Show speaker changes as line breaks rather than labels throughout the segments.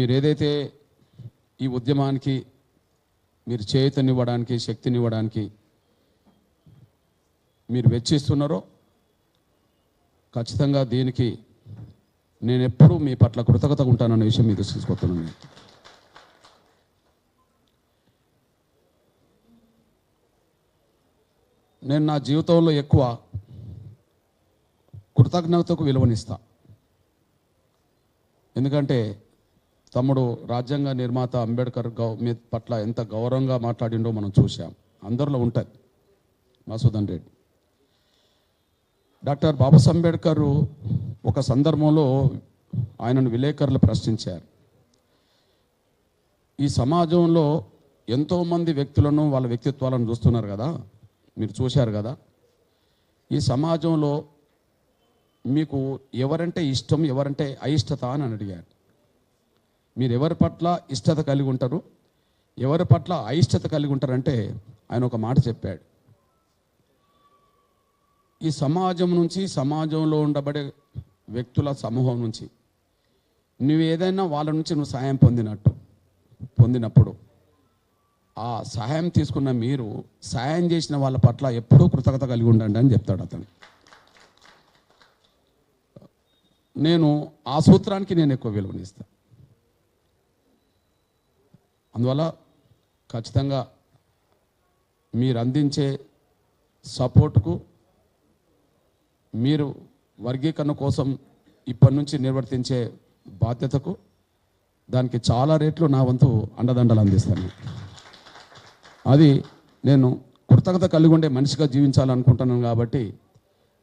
మీరు ఏదైతే ఈ ఉద్యమానికి మీరు చేయూతనివ్వడానికి, శక్తినివ్వడానికి మీరు వెచ్చిస్తున్నారో ఖచ్చితంగా దీనికి నేను ఎప్పుడూ మీ పట్ల కృతజ్ఞతగా ఉంటానన్న విషయం మీరు తీసుకొస్తున్నాను. నేను నా జీవితంలో ఎక్కువ కృతజ్ఞతకు విలువనిస్తా. ఎందుకంటే తమ్ముడు రాజ్యాంగ నిర్మాత అంబేద్కర్ మీ పట్ల ఎంత గౌరవంగా మాట్లాడిండో మనం చూసాం. అందరిలో ఉంటుంది మసూదన్ రెడ్డి. డాక్టర్ బాబాసాహెబ్ అంబేద్కర్ ఒక సందర్భంలో ఆయనను విలేకరులు ప్రశ్నించారు. ఈ సమాజంలో ఎంతోమంది వ్యక్తులను వాళ్ళ వ్యక్తిత్వాలను చూస్తున్నారు కదా, మీరు చూశారు కదా, ఈ సమాజంలో మీకు ఎవరంటే ఇష్టం, ఎవరంటే అయిష్టత అని అడిగారు. మీరు ఎవరి పట్ల ఇష్టత కలిగి ఉంటారు, ఎవరి పట్ల అయిష్టత కలిగి ఉంటారంటే ఆయన ఒక మాట చెప్పాడు. ఈ సమాజం నుంచి, సమాజంలో ఉండబడే వ్యక్తుల సమూహం నుంచి నువ్వు ఏదైనా వాళ్ళ నుంచి నువ్వు సహాయం పొందినప్పుడు ఆ సహాయం తీసుకున్న మీరు సహాయం చేసిన వాళ్ళ పట్ల ఎప్పుడూ కృతజ్ఞత కలిగి ఉండండి అని చెప్తాడు అతను. నేను ఆ సూత్రానికి నేను ఎక్కువ విలువనిస్తాను. అందువల్ల ఖచ్చితంగా మీరు అందించే సపోర్టుకు, మీరు వర్గీకరణ కోసం ఇప్పటి నుంచి నిర్వర్తించే బాధ్యతకు, దానికి చాలా రేట్లు నా వంతు అండదండలు అందిస్తాను. అది నేను కృతజ్ఞత కలిగి ఉండే మనిషిగా జీవించాలనుకుంటున్నాను కాబట్టి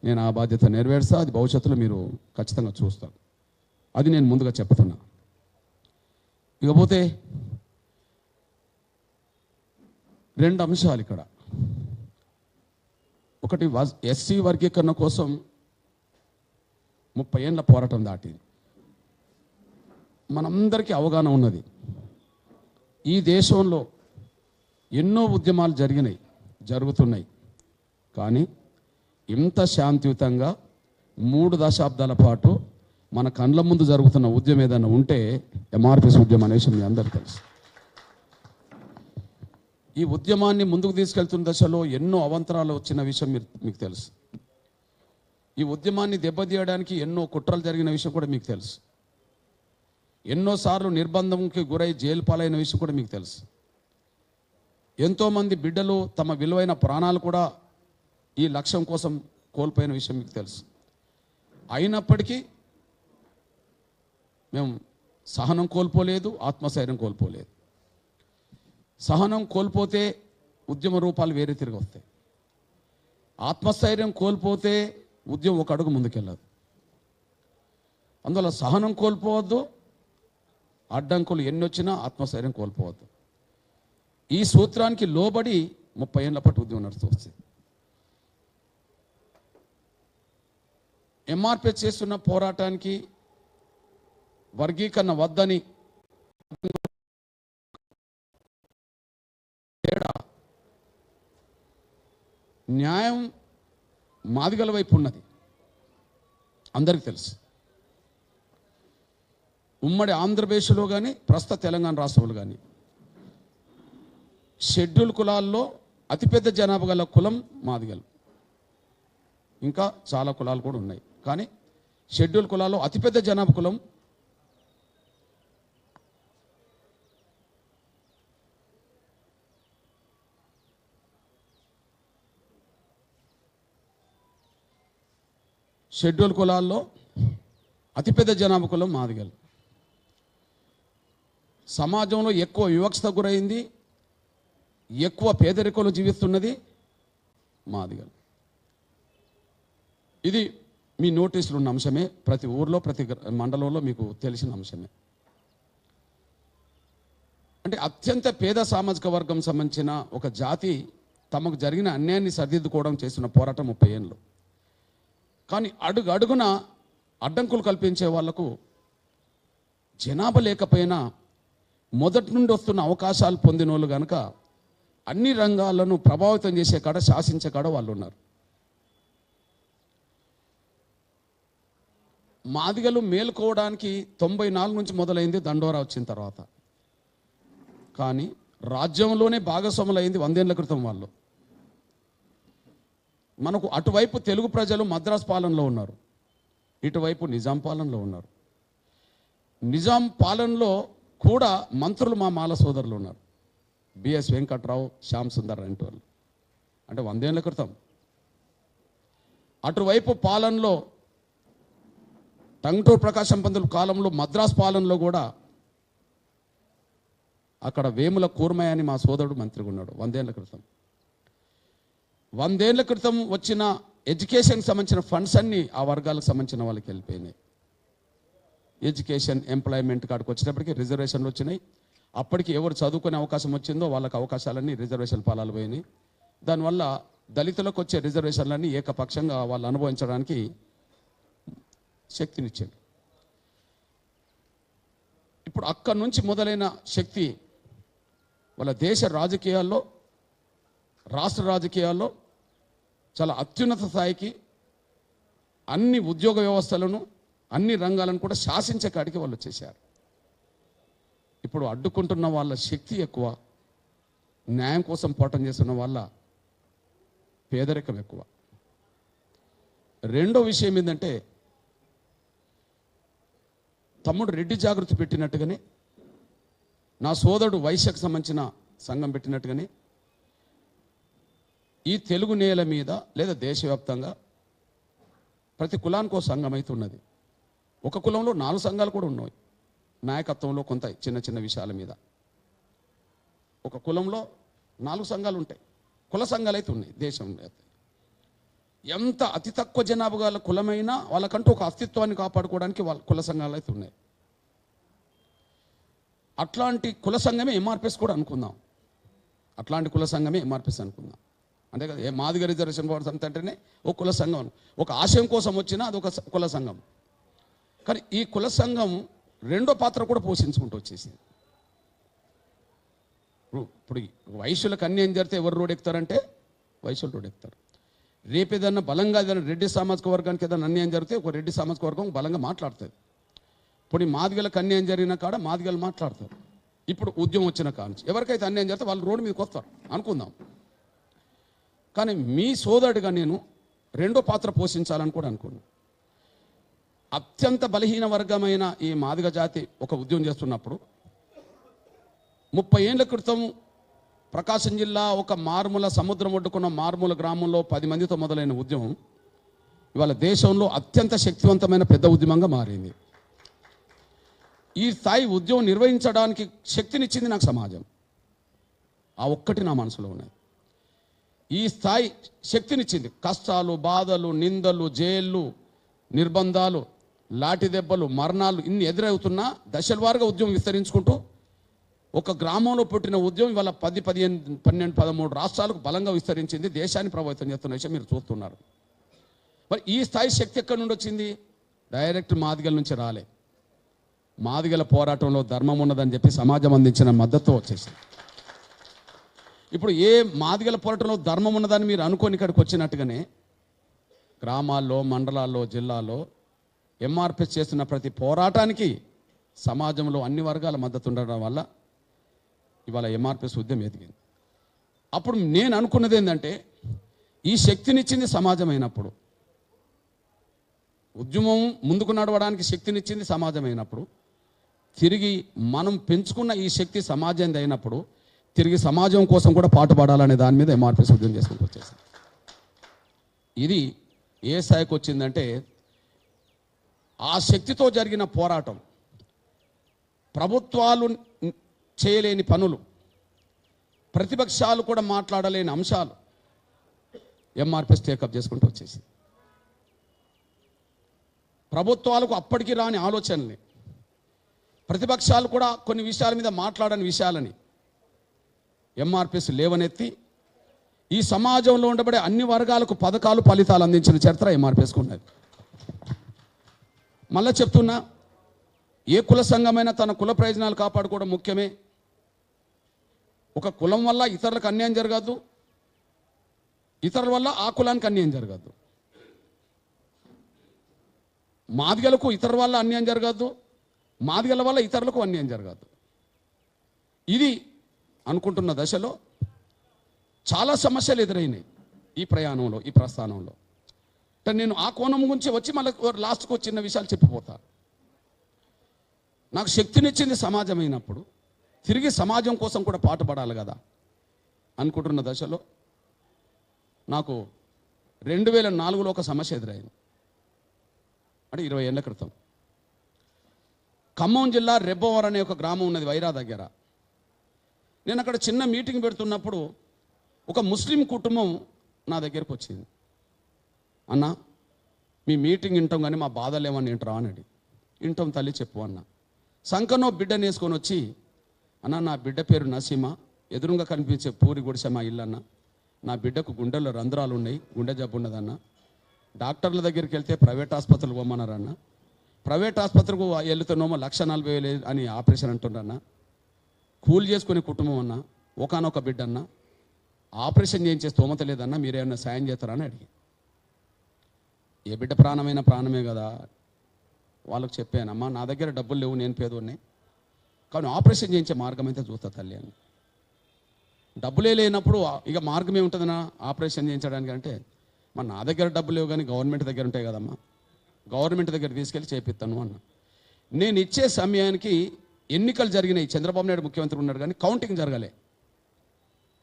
నేను ఆ బాధ్యత నెరవేర్స్తా. అది భవిష్యత్తులో మీరు ఖచ్చితంగా చూస్తారు. అది నేను ముందుగా చెప్తున్నా. ఇకపోతే 2 అంశాలు ఇక్కడ. ఒకటి, ఎస్సీ వర్గీకరణ కోసం 30 ఏళ్ళ పోరాటం దాటింది. మనందరికీ అవగాహన ఉన్నది. ఈ దేశంలో ఎన్నో ఉద్యమాలు జరుగుతున్నాయి. కానీ ఇంత శాంతియుతంగా 3 దశాబ్దాల పాటు మన కండ్ల ముందు జరుగుతున్న ఉద్యమం ఏదైనా ఉంటే ఎంఆర్పిఎస్ ఉద్యమం అనే విషయం మీ అందరికీ తెలుసు. ఈ ఉద్యమాన్ని ముందుకు తీసుకెళ్తున్న దశలో ఎన్నో అవాంతరాలు వచ్చిన విషయం మీకు తెలుసు. ఈ ఉద్యమాన్ని దెబ్బతీయడానికి ఎన్నో కుట్రలు జరిగిన విషయం కూడా మీకు తెలుసు. ఎన్నోసార్లు నిర్బంధంకి గురై జైలు పాలైన విషయం కూడా మీకు తెలుసు. ఎంతోమంది బిడ్డలు తమ విలువైన ప్రాణాలు కూడా ఈ లక్ష్యం కోసం కోల్పోయిన విషయం మీకు తెలుసు. అయినప్పటికీ మేము సహనం కోల్పోలేదు, ఆత్మస్థైర్యం కోల్పోలేదు. సహనం కోల్పోతే ఉద్యమ రూపాలు వేరే తిరిగి వస్తాయి. ఆత్మస్థైర్యం కోల్పోతే ఉద్యమం ఒక అడుగు ముందుకెళ్ళదు. అందువల్ల సహనం కోల్పోవద్దు, అడ్డంకులు ఎన్ని వచ్చినా ఆత్మస్థైర్యం కోల్పోవద్దు. ఈ సూత్రానికి లోబడి 30 ఏళ్ల పాటు ఉద్యమం నడుస్తూ వస్తుంది. ఎంఆర్పిఎస్ చేస్తున్న పోరాటానికి వర్గీకరణ వద్దని న్యాయం మాదిగల వైపు ఉన్నది, అందరికీ తెలుసు. ఉమ్మడి ఆంధ్రప్రదేశ్లో కానీ ప్రస్తుత తెలంగాణ రాష్ట్రంలో కానీ షెడ్యూల్ కులాల్లో అతిపెద్ద జనాభా గల కులం మాదిగలు. ఇంకా చాలా కులాలు కూడా ఉన్నాయి, కానీ షెడ్యూల్ కులాల్లో అతిపెద్ద జనాభా కులం షెడ్యూల్ కులాల్లో అతిపెద్ద జనాభా కులం మాదిగలు. సమాజంలో ఎక్కువ వివక్షత గురైంది, ఎక్కువ పేదరికంలో జీవిస్తున్నది మాదిగలు. ఇది మీ నోటీసులు ఉన్న అంశమే. ప్రతి ఊర్లో, ప్రతి మండలంలో మీకు తెలిసిన అంశమే. అంటే అత్యంత పేద సామాజిక వర్గం సంబంధించిన ఒక జాతి తమకు జరిగిన అన్యాయాన్ని సరిదిద్దుకోవడం చేస్తున్న పోరాటం 30 ఏళ్ళు. కానీ అడుగున అడ్డంకులు కల్పించే వాళ్లకు జనాభా లేకపోయినా మొదటి నుండి వస్తున్న అవకాశాలు పొందిన వాళ్ళు కనుక అన్ని రంగాలను ప్రభావితం చేసే కాడ, శాసించే కాడ వాళ్ళు ఉన్నారు. మాదిగలు మేలుకోవడానికి 94 నుంచి మొదలైంది దండోరా వచ్చిన తర్వాత. కానీ రాజ్యంలోనే భాగస్వాములైంది 100 ఏళ్ల క్రితం వాళ్ళు. మనకు అటువైపు తెలుగు ప్రజలు మద్రాస్ పాలనలో ఉన్నారు, ఇటువైపు నిజాం పాలనలో ఉన్నారు. నిజాం పాలనలో కూడా మంత్రులు మా మాల సోదరులు ఉన్నారు, బిఎస్ వెంకట్రావు, శ్యామ్ సుందర్ లాంటి వాళ్ళు. అంటే 100 ఏళ్ల క్రితం. అటువైపు పాలనలో టంగుటూరు ప్రకాశం పంతులు కాలంలో మద్రాస్ పాలనలో కూడా అక్కడ వేముల కూర్మయ్య అని మా సోదరుడు మంత్రిగా ఉన్నాడు 100 ఏళ్ల క్రితం. 100 ఏళ్ల క్రితం వచ్చిన ఎడ్యుకేషన్కి సంబంధించిన ఫండ్స్ అన్నీ ఆ వర్గాలకు సంబంధించిన వాళ్ళకి వెళ్ళిపోయినాయి. ఎడ్యుకేషన్, ఎంప్లాయ్మెంట్ కాడికి వచ్చేటప్పటికి రిజర్వేషన్లు వచ్చినాయి. అప్పటికి ఎవరు చదువుకునే అవకాశం వచ్చిందో వాళ్ళకి అవకాశాలన్నీ రిజర్వేషన్ ఫలాలు పోయినాయి. దానివల్ల దళితులకు వచ్చే రిజర్వేషన్లన్నీ ఏకపక్షంగా వాళ్ళు అనుభవించడానికి శక్తినిచ్చాడు. ఇప్పుడు అక్కడి నుంచి మొదలైన శక్తి వాళ్ళ దేశ రాజకీయాల్లో, రాష్ట్ర రాజకీయాల్లో చాలా అత్యున్నత స్థాయికి అన్ని ఉద్యోగ వ్యవస్థలను, అన్ని రంగాలను కూడా శాసించే కాడికి వాళ్ళు వచ్చేసారు. ఇప్పుడు అడ్డుకుంటున్న వాళ్ళ శక్తి ఎక్కువ, న్యాయం కోసం పోరాటం చేస్తున్న వాళ్ళ పేదరికం ఎక్కువ. రెండో విషయం ఏంటంటే, తమ్ముడు రెడ్డి జాగృతి పెట్టినట్టుగానే, నా సోదరుడు వైశ్యకు సంబంధించిన సంఘం పెట్టినట్టుగానే ఈ తెలుగు నేల మీద లేదా దేశవ్యాప్తంగా ప్రతి కులానికో సంఘం అయితే ఉన్నది. ఒక కులంలో 4 సంఘాలు కూడా ఉన్నాయి, నాయకత్వంలో కొంత చిన్న చిన్న విషయాల మీద. ఒక కులంలో 4 సంఘాలు ఉంటాయి, కుల సంఘాలు అయితే ఉన్నాయి దేశంలో. ఎంత అతి తక్కువ జనాభా గల కులమైనా వాళ్ళకంటూ ఒక అస్తిత్వాన్ని కాపాడుకోవడానికి వాళ్ళ కుల సంఘాలు అయితే ఉన్నాయి. అట్లాంటి కుల సంఘమే ఎంఆర్పిఎస్ కూడా అనుకుందాం. అట్లాంటి కుల సంఘమే ఎంఆర్పిఎస్ అనుకుందాం. అంతే కదా, మాదిగ రిజర్వేషన్ బోర్డు సంస్థ అంటేనే ఒక కుల సంఘం, ఒక ఆశయం కోసం వచ్చినా అది ఒక కుల సంఘం. కానీ ఈ కుల సంఘం రెండో పాత్ర కూడా పోషించుకుంటూ వచ్చేసింది. ఇప్పుడు వైశ్యులకు అన్యాయం జరిగితే ఎవరు రోడ్ ఎక్కుతారంటే వైశ్యులు రోడ్ ఎక్కుతారు. రేపు ఏదన్నా బలంగా ఏదైనా రెడ్డి సామాజిక వర్గానికి ఏదైనా అన్యాయం జరిగితే ఒక రెడ్డి సామాజిక వర్గం బలంగా మాట్లాడుతుంది. ఇప్పుడు ఈ మాదిగలకు అన్యాయం జరిగిన కాడ మాదిగలు మాట్లాడతారు. ఇప్పుడు ఉద్యమం వచ్చిన కాడ ఎవరికైతే అన్యాయం జరిగితే వాళ్ళు రోడ్డు మీదకి వస్తారు అనుకుందాం. కానీ మీ సోదరుడిగా నేను రెండో పాత్ర పోషించాలని కూడా అనుకున్నాను. అత్యంత బలహీన వర్గమైన ఈ మాదిగ జాతి ఒక ఉద్యమం చేస్తున్నప్పుడు 30 ఏళ్ల క్రితం ప్రకాశం జిల్లా ఒక మారుమూల సముద్రం ఒడ్డుకున్న మారుమూల గ్రామంలో 10 మందితో మొదలైన ఉద్యమం ఇవాళ దేశంలో అత్యంత శక్తివంతమైన పెద్ద ఉద్యమంగా మారింది. ఈ స్థాయి ఉద్యమం నిర్వహించడానికి శక్తినిచ్చింది నాకు సమాజం. ఆ ఒక్కటి నా మనసులో ఉన్నది. ఈ స్థాయి శక్తినిచ్చింది. కష్టాలు, బాధలు, నిందలు, జైళ్ళు, నిర్బంధాలు, లాఠీ దెబ్బలు, మరణాలు ఇన్ని ఎదురవుతున్నా దశల వారుగా ఉద్యమం విస్తరించుకుంటూ ఒక గ్రామంలో పుట్టిన ఉద్యమం ఇవాళ 10, 15, 12, 13 రాష్ట్రాలకు బలంగా విస్తరించింది. దేశాన్ని ప్రభావితం చేస్తున్న విషయం మీరు చూస్తున్నారు. మరి ఈ స్థాయి శక్తి ఎక్కడి నుండి వచ్చింది? డైరెక్ట్ మాదిగల నుంచి రాలే. మాదిగల పోరాటంలో ధర్మం ఉన్నదని చెప్పి సమాజం అందించిన మద్దతు వచ్చేసింది. ఇప్పుడు ఏ మాదిగల పోరాటంలో ధర్మం ఉన్నదని మీరు అనుకోని ఇక్కడికి వచ్చినట్టుగానే గ్రామాల్లో, మండలాల్లో, జిల్లాలో ఎంఆర్పిఎస్ చేస్తున్న ప్రతి పోరాటానికి సమాజంలో అన్ని వర్గాల మద్దతు ఉండడం వల్ల ఇవాళ ఎంఆర్పిఎస్ ఉద్యమం ఎదిగింది. అప్పుడు నేను అనుకున్నది ఏంటంటే, ఈ శక్తినిచ్చింది సమాజం అయినప్పుడు, ఉద్యమం ముందుకు నడవడానికి శక్తినిచ్చింది సమాజం అయినప్పుడు, తిరిగి మనం పెంచుకున్న ఈ శక్తి సమాజం అయినప్పుడు తిరిగి సమాజం కోసం కూడా పాటుపడాలనే దాని మీద ఎంఆర్పిఎస్ ఉద్యమం చేసుకుంటూ వచ్చేసింది. ఇది ఏ స్థాయికి వచ్చిందంటే, ఆ శక్తితో జరిగిన పోరాటం, ప్రభుత్వాలు చేయలేని పనులు, ప్రతిపక్షాలు కూడా మాట్లాడలేని అంశాలు ఎంఆర్పిఎస్ టేకప్ చేసుకుంటూ వచ్చేసింది. ప్రభుత్వాలకు అప్పటికి రాని ఆలోచనల్ని, ప్రతిపక్షాలు కూడా కొన్ని విషయాల మీద మాట్లాడని విషయాలని ఎంఆర్పిఎస్ లేవనెత్తి ఈ సమాజంలో ఉండబడే అన్ని వర్గాలకు పథకాలు, ఫలితాలు అందించిన చరిత్ర ఎంఆర్పిఎస్కు ఉన్నది. మళ్ళీ చెప్తున్నా, ఏ కుల సంఘమైనా తన కుల ప్రయోజనాలు కాపాడుకోవడం ముఖ్యమే. ఒక కులం వల్ల ఇతరులకు అన్యాయం జరగద్దు, ఇతరుల వల్ల ఆ కులానికి అన్యాయం జరగద్దు. మాదిగలకు ఇతర వల్ల అన్యాయం జరగద్దు, మాదిగల వల్ల ఇతరులకు అన్యాయం జరగద్దు. ఇది అనుకుంటున్న దశలో చాలా సమస్యలు ఎదురైనాయి ఈ ప్రయాణంలో, ఈ ప్రస్థానంలో. అంటే నేను ఆ కోణం గురించి వచ్చి మళ్ళీ లాస్ట్కి చిన్న విషయాలు చెప్పిపోతా. నాకు శక్తినిచ్చింది సమాజం అయినప్పుడు తిరిగి సమాజం కోసం కూడా పాటుపడాలి కదా అనుకుంటున్న దశలో నాకు 2004లో ఒక సమస్య ఎదురైంది. అంటే 20 ఏళ్ల క్రితం. ఖమ్మం జిల్లా రెబ్బవరం అనే ఒక గ్రామం ఉన్నది వైరా దగ్గర. నేను అక్కడ చిన్న మీటింగ్ పెడుతున్నప్పుడు ఒక ముస్లిం కుటుంబం నా దగ్గరికి వచ్చింది. అన్న, మీ మీటింగ్ వింటాం కానీ మా బాధలు ఏమన్నా వింటారా అని అడిగి. వింటాం తల్లి, చెప్పు అన్న. సంకనో బిడ్డని వేసుకొని వచ్చి, అన్న నా బిడ్డ పేరు నసీమ, ఎదురుగా కనిపించే పూరి గుడిసె మా ఇల్లన్న, నా బిడ్డకు గుండెల్లో రంధ్రాలు ఉన్నాయి, గుండె జబ్బు ఉన్నదన్న, డాక్టర్ల దగ్గరికి వెళ్తే ప్రైవేట్ ఆసుపత్రులు పోమన్నారన్న, ప్రైవేట్ ఆసుపత్రికి వెళ్తున్నామో 1,40,000 అని ఆపరేషన్ అంటున్నారన్న, కూలి చేసుకునే కుటుంబం అన్న, ఒకనొక బిడ్డ అన్న, ఆపరేషన్ చేయించే స్తోమత లేదన్నా, మీరేమన్నా సాయం చేస్తారా అని అడిగి. ఏ బిడ్డ ప్రాణమైన ప్రాణమే కదా, వాళ్ళకి చెప్పానమ్మా నా దగ్గర డబ్బులు లేవు, నేను పేదోడిని, కానీ ఆపరేషన్ చేయించే మార్గం అయితే చూస్తా తల్లి అని. డబ్బులే లేనప్పుడు ఇక మార్గం ఏముంటుందన్నా ఆపరేషన్ చేయించడానికి అంటే, మరి నా దగ్గర డబ్బులు లేవు కానీ గవర్నమెంట్ దగ్గర ఉంటాయి కదమ్మా, గవర్నమెంట్ దగ్గర తీసుకెళ్ళి చేపిస్తాను అన్న. నేను ఇచ్చే సమయానికి ఎన్నికలు జరిగినాయి, చంద్రబాబు నాయుడు ముఖ్యమంత్రి ఉన్నాడు కానీ కౌంటింగ్ జరగలే.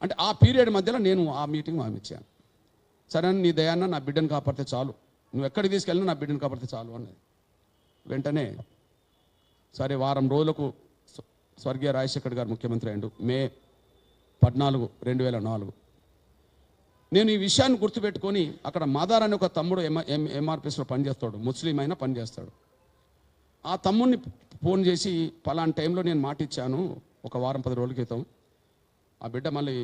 అంటే ఆ పీరియడ్ మధ్యలో నేను ఆ మీటింగ్ ఇచ్చాను. సరే నీ దయాన్న నా బిడ్డను కాపాడితే చాలు, నువ్వు ఎక్కడికి తీసుకెళ్ళినా నా బిడ్డను కాపాడితే చాలు అన్నది. వెంటనే సరే వారం రోజులకు స్వర్గీయ రాజశేఖర్ గారు ముఖ్యమంత్రి అయ్యిండు. మే 14, 2004. నేను ఈ విషయాన్ని గుర్తుపెట్టుకొని అక్కడ మాదార్ అనే ఒక తమ్ముడు ఎంఆర్పిఎస్లో పనిచేస్తాడు, ముస్లిం అయినా పనిచేస్తాడు. ఆ తమ్ముడిని ఫోన్ చేసి పలానా టైంలో నేను మాట ఇచ్చాను ఒక వారం 10 రోజుల క్రితం, ఆ బిడ్డ మళ్ళీ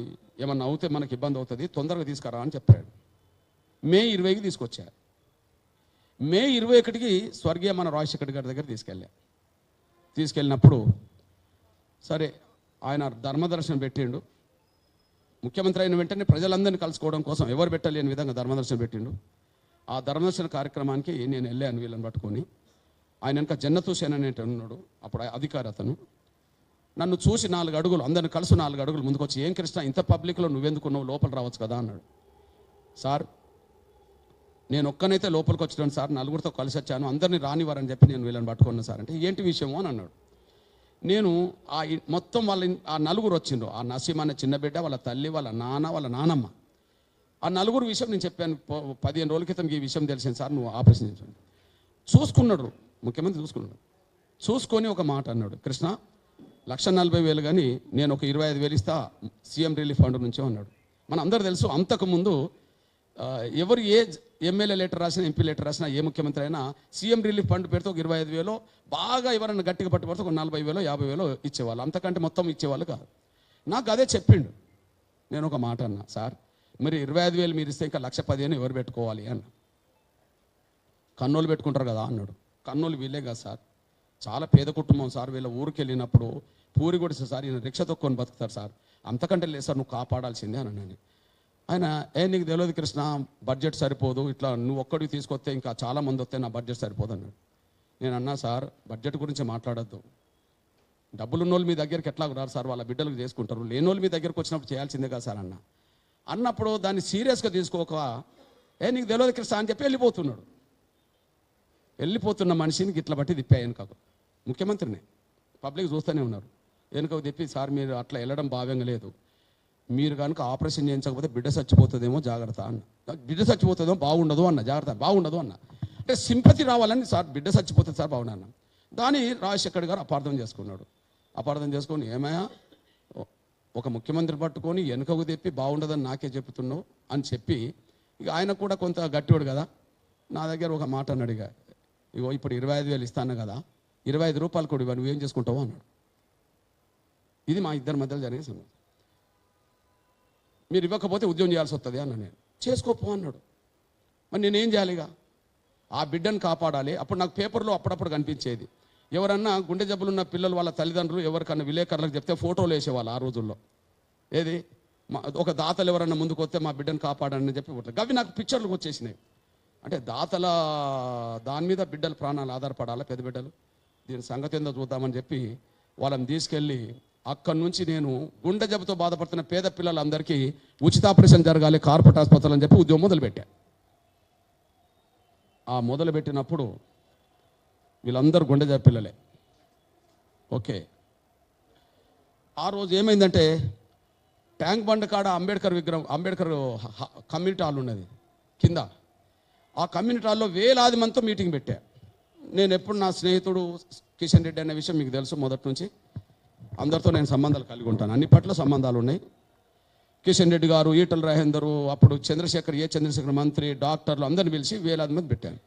ఏమన్నా అవుతే మనకి ఇబ్బంది అవుతుంది, తొందరగా తీసుకురా అని చెప్పాడు. మే 20కి తీసుకొచ్చారు. మే 21కి స్వర్గీయ మన రాజశేఖర్ గారి దగ్గర తీసుకెళ్ళినప్పుడు సరే ఆయన ధర్మదర్శనం పెట్టిండు. ముఖ్యమంత్రి అయిన వెంటనే ప్రజలందరినీ కలుసుకోవడం కోసం ఎవరు పెట్టలేని విధంగా ధర్మదర్శనం పెట్టిండు. ఆ ధర్మదర్శన కార్యక్రమానికి నేను వెళ్ళాను వీళ్ళని పట్టుకొని. ఆయన వెనక జన్నత్ హుసేన్ అనేటి ఉన్నాడు, అప్పుడు అధికారి అతను. నన్ను చూసి 4 అడుగులు, అందరిని కలిసి 4 అడుగులు ముందుకు వచ్చి, ఏం కృష్ణ ఇంత పబ్లిక్లో నువ్వెందుకున్నావు, లోపల రావచ్చు కదా అన్నాడు. సార్ నేను ఒక్కనైతే లోపలికి వచ్చాను సార్, 4గురితో కలిసి వచ్చాను, అందరినీ రానివ్వరని చెప్పి నేను వీళ్ళని పట్టుకున్నాను సార్ అంటే, ఏంటి విషయమో అని అన్నాడు. నేను మొత్తం వాళ్ళ 4గురు వచ్చిండ్రు. ఆ నసీం అనే చిన్న బిడ్డ, వాళ్ళ తల్లి, వాళ్ళ నాన్న, వాళ్ళ నానమ్మ. ఆ 4గురు విషయం నేను చెప్పాను. 15 రోజుల క్రితం ఈ విషయం తెలిసింది సార్, నువ్వు ఆపరేషన్ చేసాను. చూసుకున్నాడు ముఖ్యమంత్రి, చూసుకొని ఒక మాట అన్నాడు, కృష్ణ 1,40,000 కానీ నేను ఒక 25,000 ఇస్తా సీఎం రిలీఫ్ ఫండ్ నుంచి అన్నాడు. మన అందరూ తెలుసు, అంతకుముందు ఎవరు ఏ ఎమ్మెల్యే లెటర్ రాసినా, ఎంపీ లెటర్ రాసినా, ఏ ముఖ్యమంత్రి అయినా సీఎం రిలీఫ్ ఫండ్ పెడితే ఒక 25,000, బాగా ఎవరైనా గట్టిగా పట్టుబడితే ఒక 40,000, 50,000 ఇచ్చేవాళ్ళు, అంతకంటే మొత్తం ఇచ్చేవాళ్ళు కాదు. నాకు అదే చెప్పిండు. నేను ఒక మాట అన్నా, సార్ మరి 25,000 మీరు ఇస్తే ఇంకా 1,15,000 ఎవరు పెట్టుకోవాలి అన్న. కన్నోళ్ళు పెట్టుకుంటారు కదా అన్నాడు. కన్నోళ్ళు వీళ్ళే కదా సార్, చాలా పేద కుటుంబం సార్, వీళ్ళ ఊరికి వెళ్ళినప్పుడు పూరి కొడితే సార్ ఈయన రిక్ష తొక్కొని బతుకుతారు సార్, అంతకంటే లేదు సార్, నువ్వు కాపాడాల్సిందే అని నేను. ఆయన నీకు తెలియదు కృష్ణ, బడ్జెట్ సరిపోదు, ఇట్లా నువ్వు ఒక్కడికి తీసుకొస్తే ఇంకా చాలామంది వస్తే నా బడ్జెట్ సరిపోదు అన్నాడు. నేను అన్నా, సార్ బడ్జెట్ గురించి మాట్లాడద్దు, డబ్బులున్నోళ్ళు మీ దగ్గరికి ఎట్లా రారు సార్, వాళ్ళ బిడ్డలకు చేసుకుంటారు, లేనోళ్ళు మీ దగ్గరకు వచ్చినప్పుడు చేయాల్సిందే కదా సార్ అన్నప్పుడు దాన్ని సీరియస్గా తీసుకోక నీకు తెలియదు కృష్ణ అని చెప్పి వెళ్ళిపోతున్న మనిషిని ఇట్లా బట్టి తిప్పాయను కాదు, ముఖ్యమంత్రిని పబ్లిక్ చూస్తూనే ఉన్నారు. వెనుక తిప్పి, సార్ మీరు అట్లా వెళ్ళడం భావ్యంగా లేదు, మీరు కనుక ఆపరేషన్ చేయించకపోతే బిడ్డ చచ్చిపోతుందేమో జాగ్రత్త అన్న. బిడ్డ చచ్చిపోతుందేమో బాగుండదు అన్న, జాగ్రత్త బాగుండదు అన్న. అంటే సింపతి రావాలని, సార్ బిడ్డ చచ్చిపోతుంది సార్ బాగున్నా అన్న. దాన్ని రాజశేఖర్ గారు అపార్థం చేసుకున్నాడు. అపార్థం చేసుకొని, ఏమయ్యా ఒక ముఖ్యమంత్రి పట్టుకొని వెనుకకు తెప్పి బాగుండదని నాకే చెప్తున్నావు అని చెప్పి, ఇక ఆయన కూడా కొంత గట్టివాడు కదా, నా దగ్గర ఒక మాట అన్నాడు, ఇగో ఇప్పుడు 25,000 ఇస్తాను కదా, 25 రూపాయలు కూడా నువ్వేం చేసుకుంటావు అన్నాడు. ఇది మా ఇద్దరి మధ్యలో జరిగే సంగతి. మీరు ఇవ్వకపోతే ఉద్యోగం చేయాల్సి వస్తుంది అన్న. నేను చేసుకోపో అన్నాడు. మరి నేనేం చేయాలిగా, ఆ బిడ్డను కాపాడాలి. అప్పుడు నాకు పేపర్లో అప్పుడప్పుడు కనిపించేది, ఎవరన్నా గుండె జబ్బులున్న పిల్లలు వాళ్ళ తల్లిదండ్రులు ఎవరికన్నా విలేకరులకు చెప్తే ఫోటోలు వేసేవాళ్ళు ఆ రోజుల్లో. ఏది ఒక దాతలు ఎవరన్నా ముందుకు వస్తే మా బిడ్డను కాపాడని చెప్పి అవి నాకు పిక్చర్లకు వచ్చేసినాయి. అంటే దాతల దాని మీద బిడ్డల ప్రాణాలు ఆధారపడాలా, పెద్ద బిడ్డలు. దీని సంగతి ఏందో చూద్దామని చెప్పి వాళ్ళని తీసుకెళ్ళి అక్కడి నుంచి నేను గుండె జబ్బుతో బాధపడుతున్న పేద పిల్లలందరికీ ఉచిత ఆపరేషన్ జరగాలి కార్పొరేట్ ఆసుపత్రులు అని చెప్పి ఉద్యోగం మొదలుపెట్టా. ఆ మొదలుపెట్టినప్పుడు వీళ్ళందరూ గుండె జబ్బు పిల్లలే. ఓకే, ఆ రోజు ఏమైందంటే ట్యాంక్ బండ్ కాడ అంబేద్కర్ విగ్రహం, అంబేద్కర్ కమ్యూనిటీ హాల్ ఉన్నది కింద. ఆ కమ్యూనిటీ హాల్లో వేలాది మందితో మీటింగ్ పెట్టా. నేను ఎప్పుడు నా స్నేహితుడు కిషన్ రెడ్డి అనే విషయం మీకు తెలుసు, మొదటి నుంచి అందరితో నేను సంబంధాలు కలిగి ఉంటాను, అన్ని పట్ల సంబంధాలు ఉన్నాయి. కిషన్ రెడ్డి గారు, ఈటల రాజేందరు, అప్పుడు చంద్రశేఖర్ మంత్రి, డాక్టర్లు అందరిని పిలిచి వేలాది మంది పెట్టాను.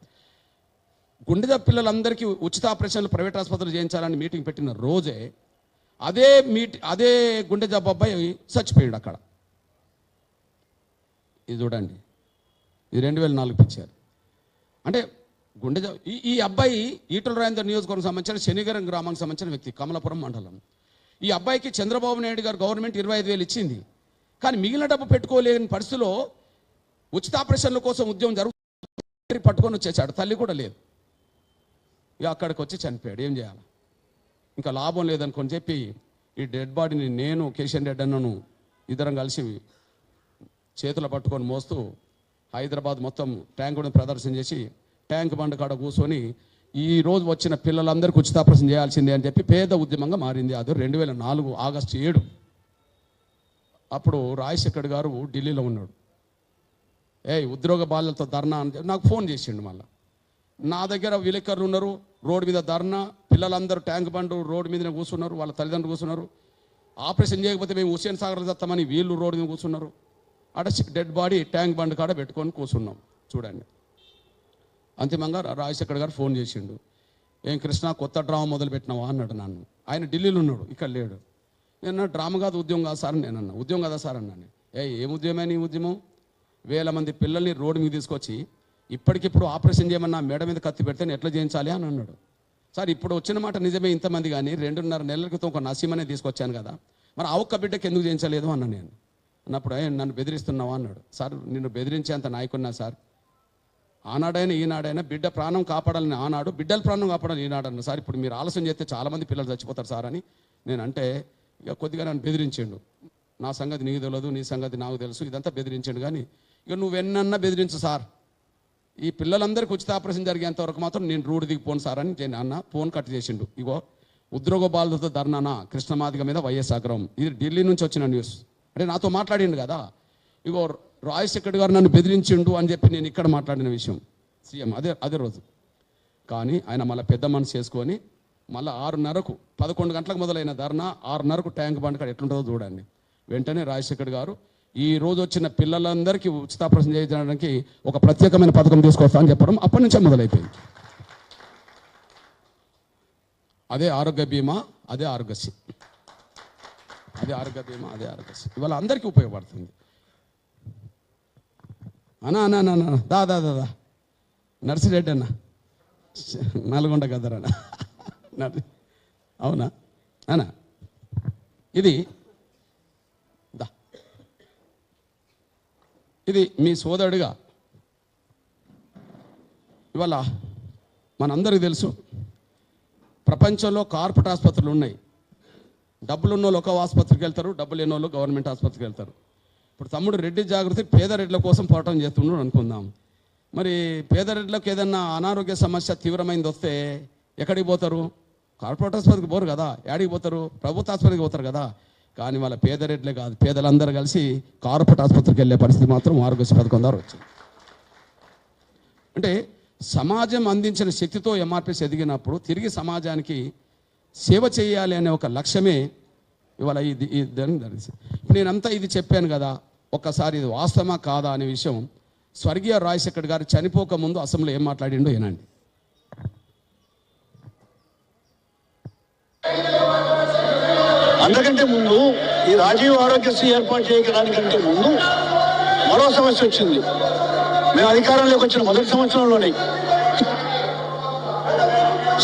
గుండె జబ్బు పిల్లలందరికీ ఉచిత ఆపరేషన్లు ప్రైవేట్ ఆసుపత్రులు చేయించాలని మీటింగ్ పెట్టిన రోజే అదే గుండె జబ్బు అబ్బాయి చచ్చిపోయాడు అక్కడ. ఇది చూడండి, ఇది 2004 పిచ్చారు. అంటే గుండె జబ్బు ఈ అబ్బాయి ఈటల రాజేందర్ నియోజకవర్గం సంబంధించిన శనిగరం గ్రామానికి సంబంధించిన వ్యక్తి, కమలాపురం మండలం. ఈ అబ్బాయికి చంద్రబాబు నాయుడు గారు గవర్నమెంట్ 25,000 ఇచ్చింది. కానీ మిగిలిన డబ్బు పెట్టుకోలేని పరిస్థితిలో ఉచిత ఆపరేషన్ల కోసం ఉద్యమం జరుగుతుంది, పట్టుకొని వచ్చేసాడు. తల్లి కూడా లేదు. ఇక అక్కడికి వచ్చి చనిపోయాడు. ఏం చేయాలి, ఇంకా లాభం లేదనుకొని చెప్పి ఈ డెడ్ బాడీని నేను, కిషన్ రెడ్డి అన్నను ఇద్దరం కలిసి చేతులు పట్టుకొని మోస్తూ హైదరాబాద్ మొత్తం ట్యాంకుని ప్రదర్శన చేసి ట్యాంక్ బండ్ కాడ కూర్చొని ఈ రోజు వచ్చిన పిల్లలందరికీ ఉచిత ఆపరేషన్ చేయాల్సిందే అని చెప్పి పేద ఉద్యమంగా మారింది. అది 2004 ఆగస్టు 7. అప్పుడు రాజశేఖర్ గారు ఢిల్లీలో ఉన్నాడు. ఉద్యోగ బాధ్యతలతో ధర్నా అని నాకు ఫోన్ చేసిండు. మళ్ళీ నా దగ్గర విలేకరులు ఉన్నారు, రోడ్డు మీద ధర్నా, పిల్లలందరూ ట్యాంక్ బండ్ రోడ్డు మీదనే కూర్చున్నారు, వాళ్ళ తల్లిదండ్రులు కూర్చున్నారు. ఆపరేషన్ చేయకపోతే మేము హుస్సేన్ సాగర్ చేస్తామని వీళ్ళు రోడ్డు మీద కూర్చున్నారు. అక్కడ డెడ్ బాడీ ట్యాంక్ బండ్ కాడ పెట్టుకొని కూర్చున్నాం. చూడండి, అంతిమంగా రాజశేఖర్ గారు ఫోన్ చేసిండు. ఏం కృష్ణ, కొత్త డ్రామా మొదలు పెట్టినావా అన్నాడు నన్ను. ఆయన ఢిల్లీలో ఉన్నాడు, ఇక్కడ లేడు. నేను డ్రామా కాదు, ఉద్యోగం కాదు సార్ నేను అన్నా. ఉద్యోగం కదా సార్ అన్నాను. ఏం ఉద్యమమే నీ ఉద్యమం? 1000 మంది పిల్లల్ని రోడ్డు మీద తీసుకొచ్చి ఇప్పటికిప్పుడు ఆపరేషన్ చేయమన్నా మేడ మీద కత్తి పెడితే నేను ఎట్లా చేయించాలి అని అన్నాడు. సార్ ఇప్పుడు వచ్చిన మాట నిజమే, ఇంతమంది కానీ 2.5 నెలల క్రితం ఒక నసీమనే తీసుకొచ్చాను కదా, మరి ఆ ఒక్క బిడ్డకి ఎందుకు చేయించలేదు అన్నా నేను. అన్నప్పుడు నన్ను బెదిరిస్తున్నావా అన్నాడు. సార్ నిన్ను బెదిరించేంత నాయకున్నా సార్, ఆనాడైనా ఈనాడైనా బిడ్డ ప్రాణం కాపాడాలని ఆనాడు, బిడ్డల ప్రాణం కాపాడాలని ఈనాడు అన్న సార్. ఇప్పుడు మీరు ఆలస్యం చేస్తే చాలామంది పిల్లలు చచ్చిపోతారు సార్ అని నేను అంటే ఇక కొద్దిగా నన్ను బెదిరించాడు. నా సంగతి నీకు తెలియదు, నీ సంగతి నాకు తెలుసు, ఇదంతా బెదిరించాడు. కానీ ఇక నువ్వెన్నన్నా బెదిరించు సార్, ఈ పిల్లలందరికీ ఉచిత ఆపరేషన్ జరిగేంత వరకు మాత్రం నేను రోడ్డు దిగిపోను సార్ అని నేను అన్న. ఫోన్ కట్ చేసిండు. ఇగో ఉద్యోగ బాధ్యతతో ధర్నానా కృష్ణమాదిగ మీద వైఎస్ ఆగ్రహం. ఇది ఢిల్లీ నుంచి వచ్చిన న్యూస్. అంటే నాతో మాట్లాడిండు కదా. ఇగో రాజశేఖర్ గారు నన్ను బెదిరించిండు అని చెప్పి నేను ఇక్కడ మాట్లాడిన విషయం సీఎం అదే రోజు. కానీ ఆయన మళ్ళీ పెద్ద మనసు చేసుకొని మళ్ళీ 6:30కు 11 గంటలకు మొదలైన ధర్నా 6:30కు ట్యాంక్ బండ్ కాడ ఎట్లుంటుందో చూడండి. వెంటనే రాజశేఖర్ గారు ఈ రోజు వచ్చిన పిల్లలందరికీ ఉచిత ఆపరేషన్ చేయడానికి ఒక ప్రత్యేకమైన పథకం తీసుకొస్తా అని చెప్పడం అప్పటి నుంచే మొదలైపోయింది. అదే ఆరోగ్య బీమా, అదే ఆరోగ్యశ్రీ, అదే ఆరోగ్య బీమా, అదే ఆరోగ్యశ్రీ ఇవాళ అందరికీ ఉపయోగపడుతుంది. అన్నా దాదా నర్సిరెడ్డి అన్న, నల్గొండ గదరన్న, అవునా అన్నా. ఇది మీ సోదరుడిగా ఇవాళ మనందరికీ తెలుసు, ప్రపంచంలో కార్పొరేట్ ఆసుపత్రులు ఉన్నాయి. డబ్బులు ఉన్న వాళ్ళు ఒక ఆసుపత్రికి వెళ్తారు, డబ్బులు లేని వాళ్ళు గవర్నమెంట్ ఆసుపత్రికి వెళ్తారు. ఇప్పుడు తమ్ముడు రెడ్డి జాగృతి పేద రెడ్ల కోసం పోరాటం చేస్తున్నాడు అనుకుందాం. మరి పేద రెడ్లకు ఏదన్నా అనారోగ్య సమస్య తీవ్రమైంది వస్తే ఎక్కడికి పోతారు? కార్పొరేట్ ఆసుపత్రికి పోరు కదా, ఎక్కడికి పోతారు? ప్రభుత్వ ఆసుపత్రికి పోతారు కదా. కానీ వాళ్ళ పేద రెడ్లే కాదు, పేదలందరూ కలిసి కార్పొరేట్ ఆసుపత్రికి వెళ్ళే పరిస్థితి మాత్రం ఆరోగ్యశ్రీ పథకం ద్వారా వచ్చింది. అంటే సమాజం అందించిన శక్తితో ఎంఆర్పిఎస్ ఎదిగినప్పుడు తిరిగి సమాజానికి సేవ చేయాలి అనే ఒక లక్ష్యమే ఇవాళ ఇది. నేనంతా ఇది చెప్పాను కదా, ఒక్కసారి ఇది వాస్తవమా కాదా అనే విషయం స్వర్గీయ రాజశేఖర్ గారు చనిపోక ముందు అసెంబ్లీలో ఏం మాట్లాడిండో ఏనండి.
అంతకంటే ముందు ఈ రాజీవ్ ఆరోగ్యశ్రీ ఏర్పాటు చేయడానికంటే ముందు మరో సమస్య వచ్చింది. మేము అధికారంలోకి వచ్చిన మొదటి సంవత్సరంలోనే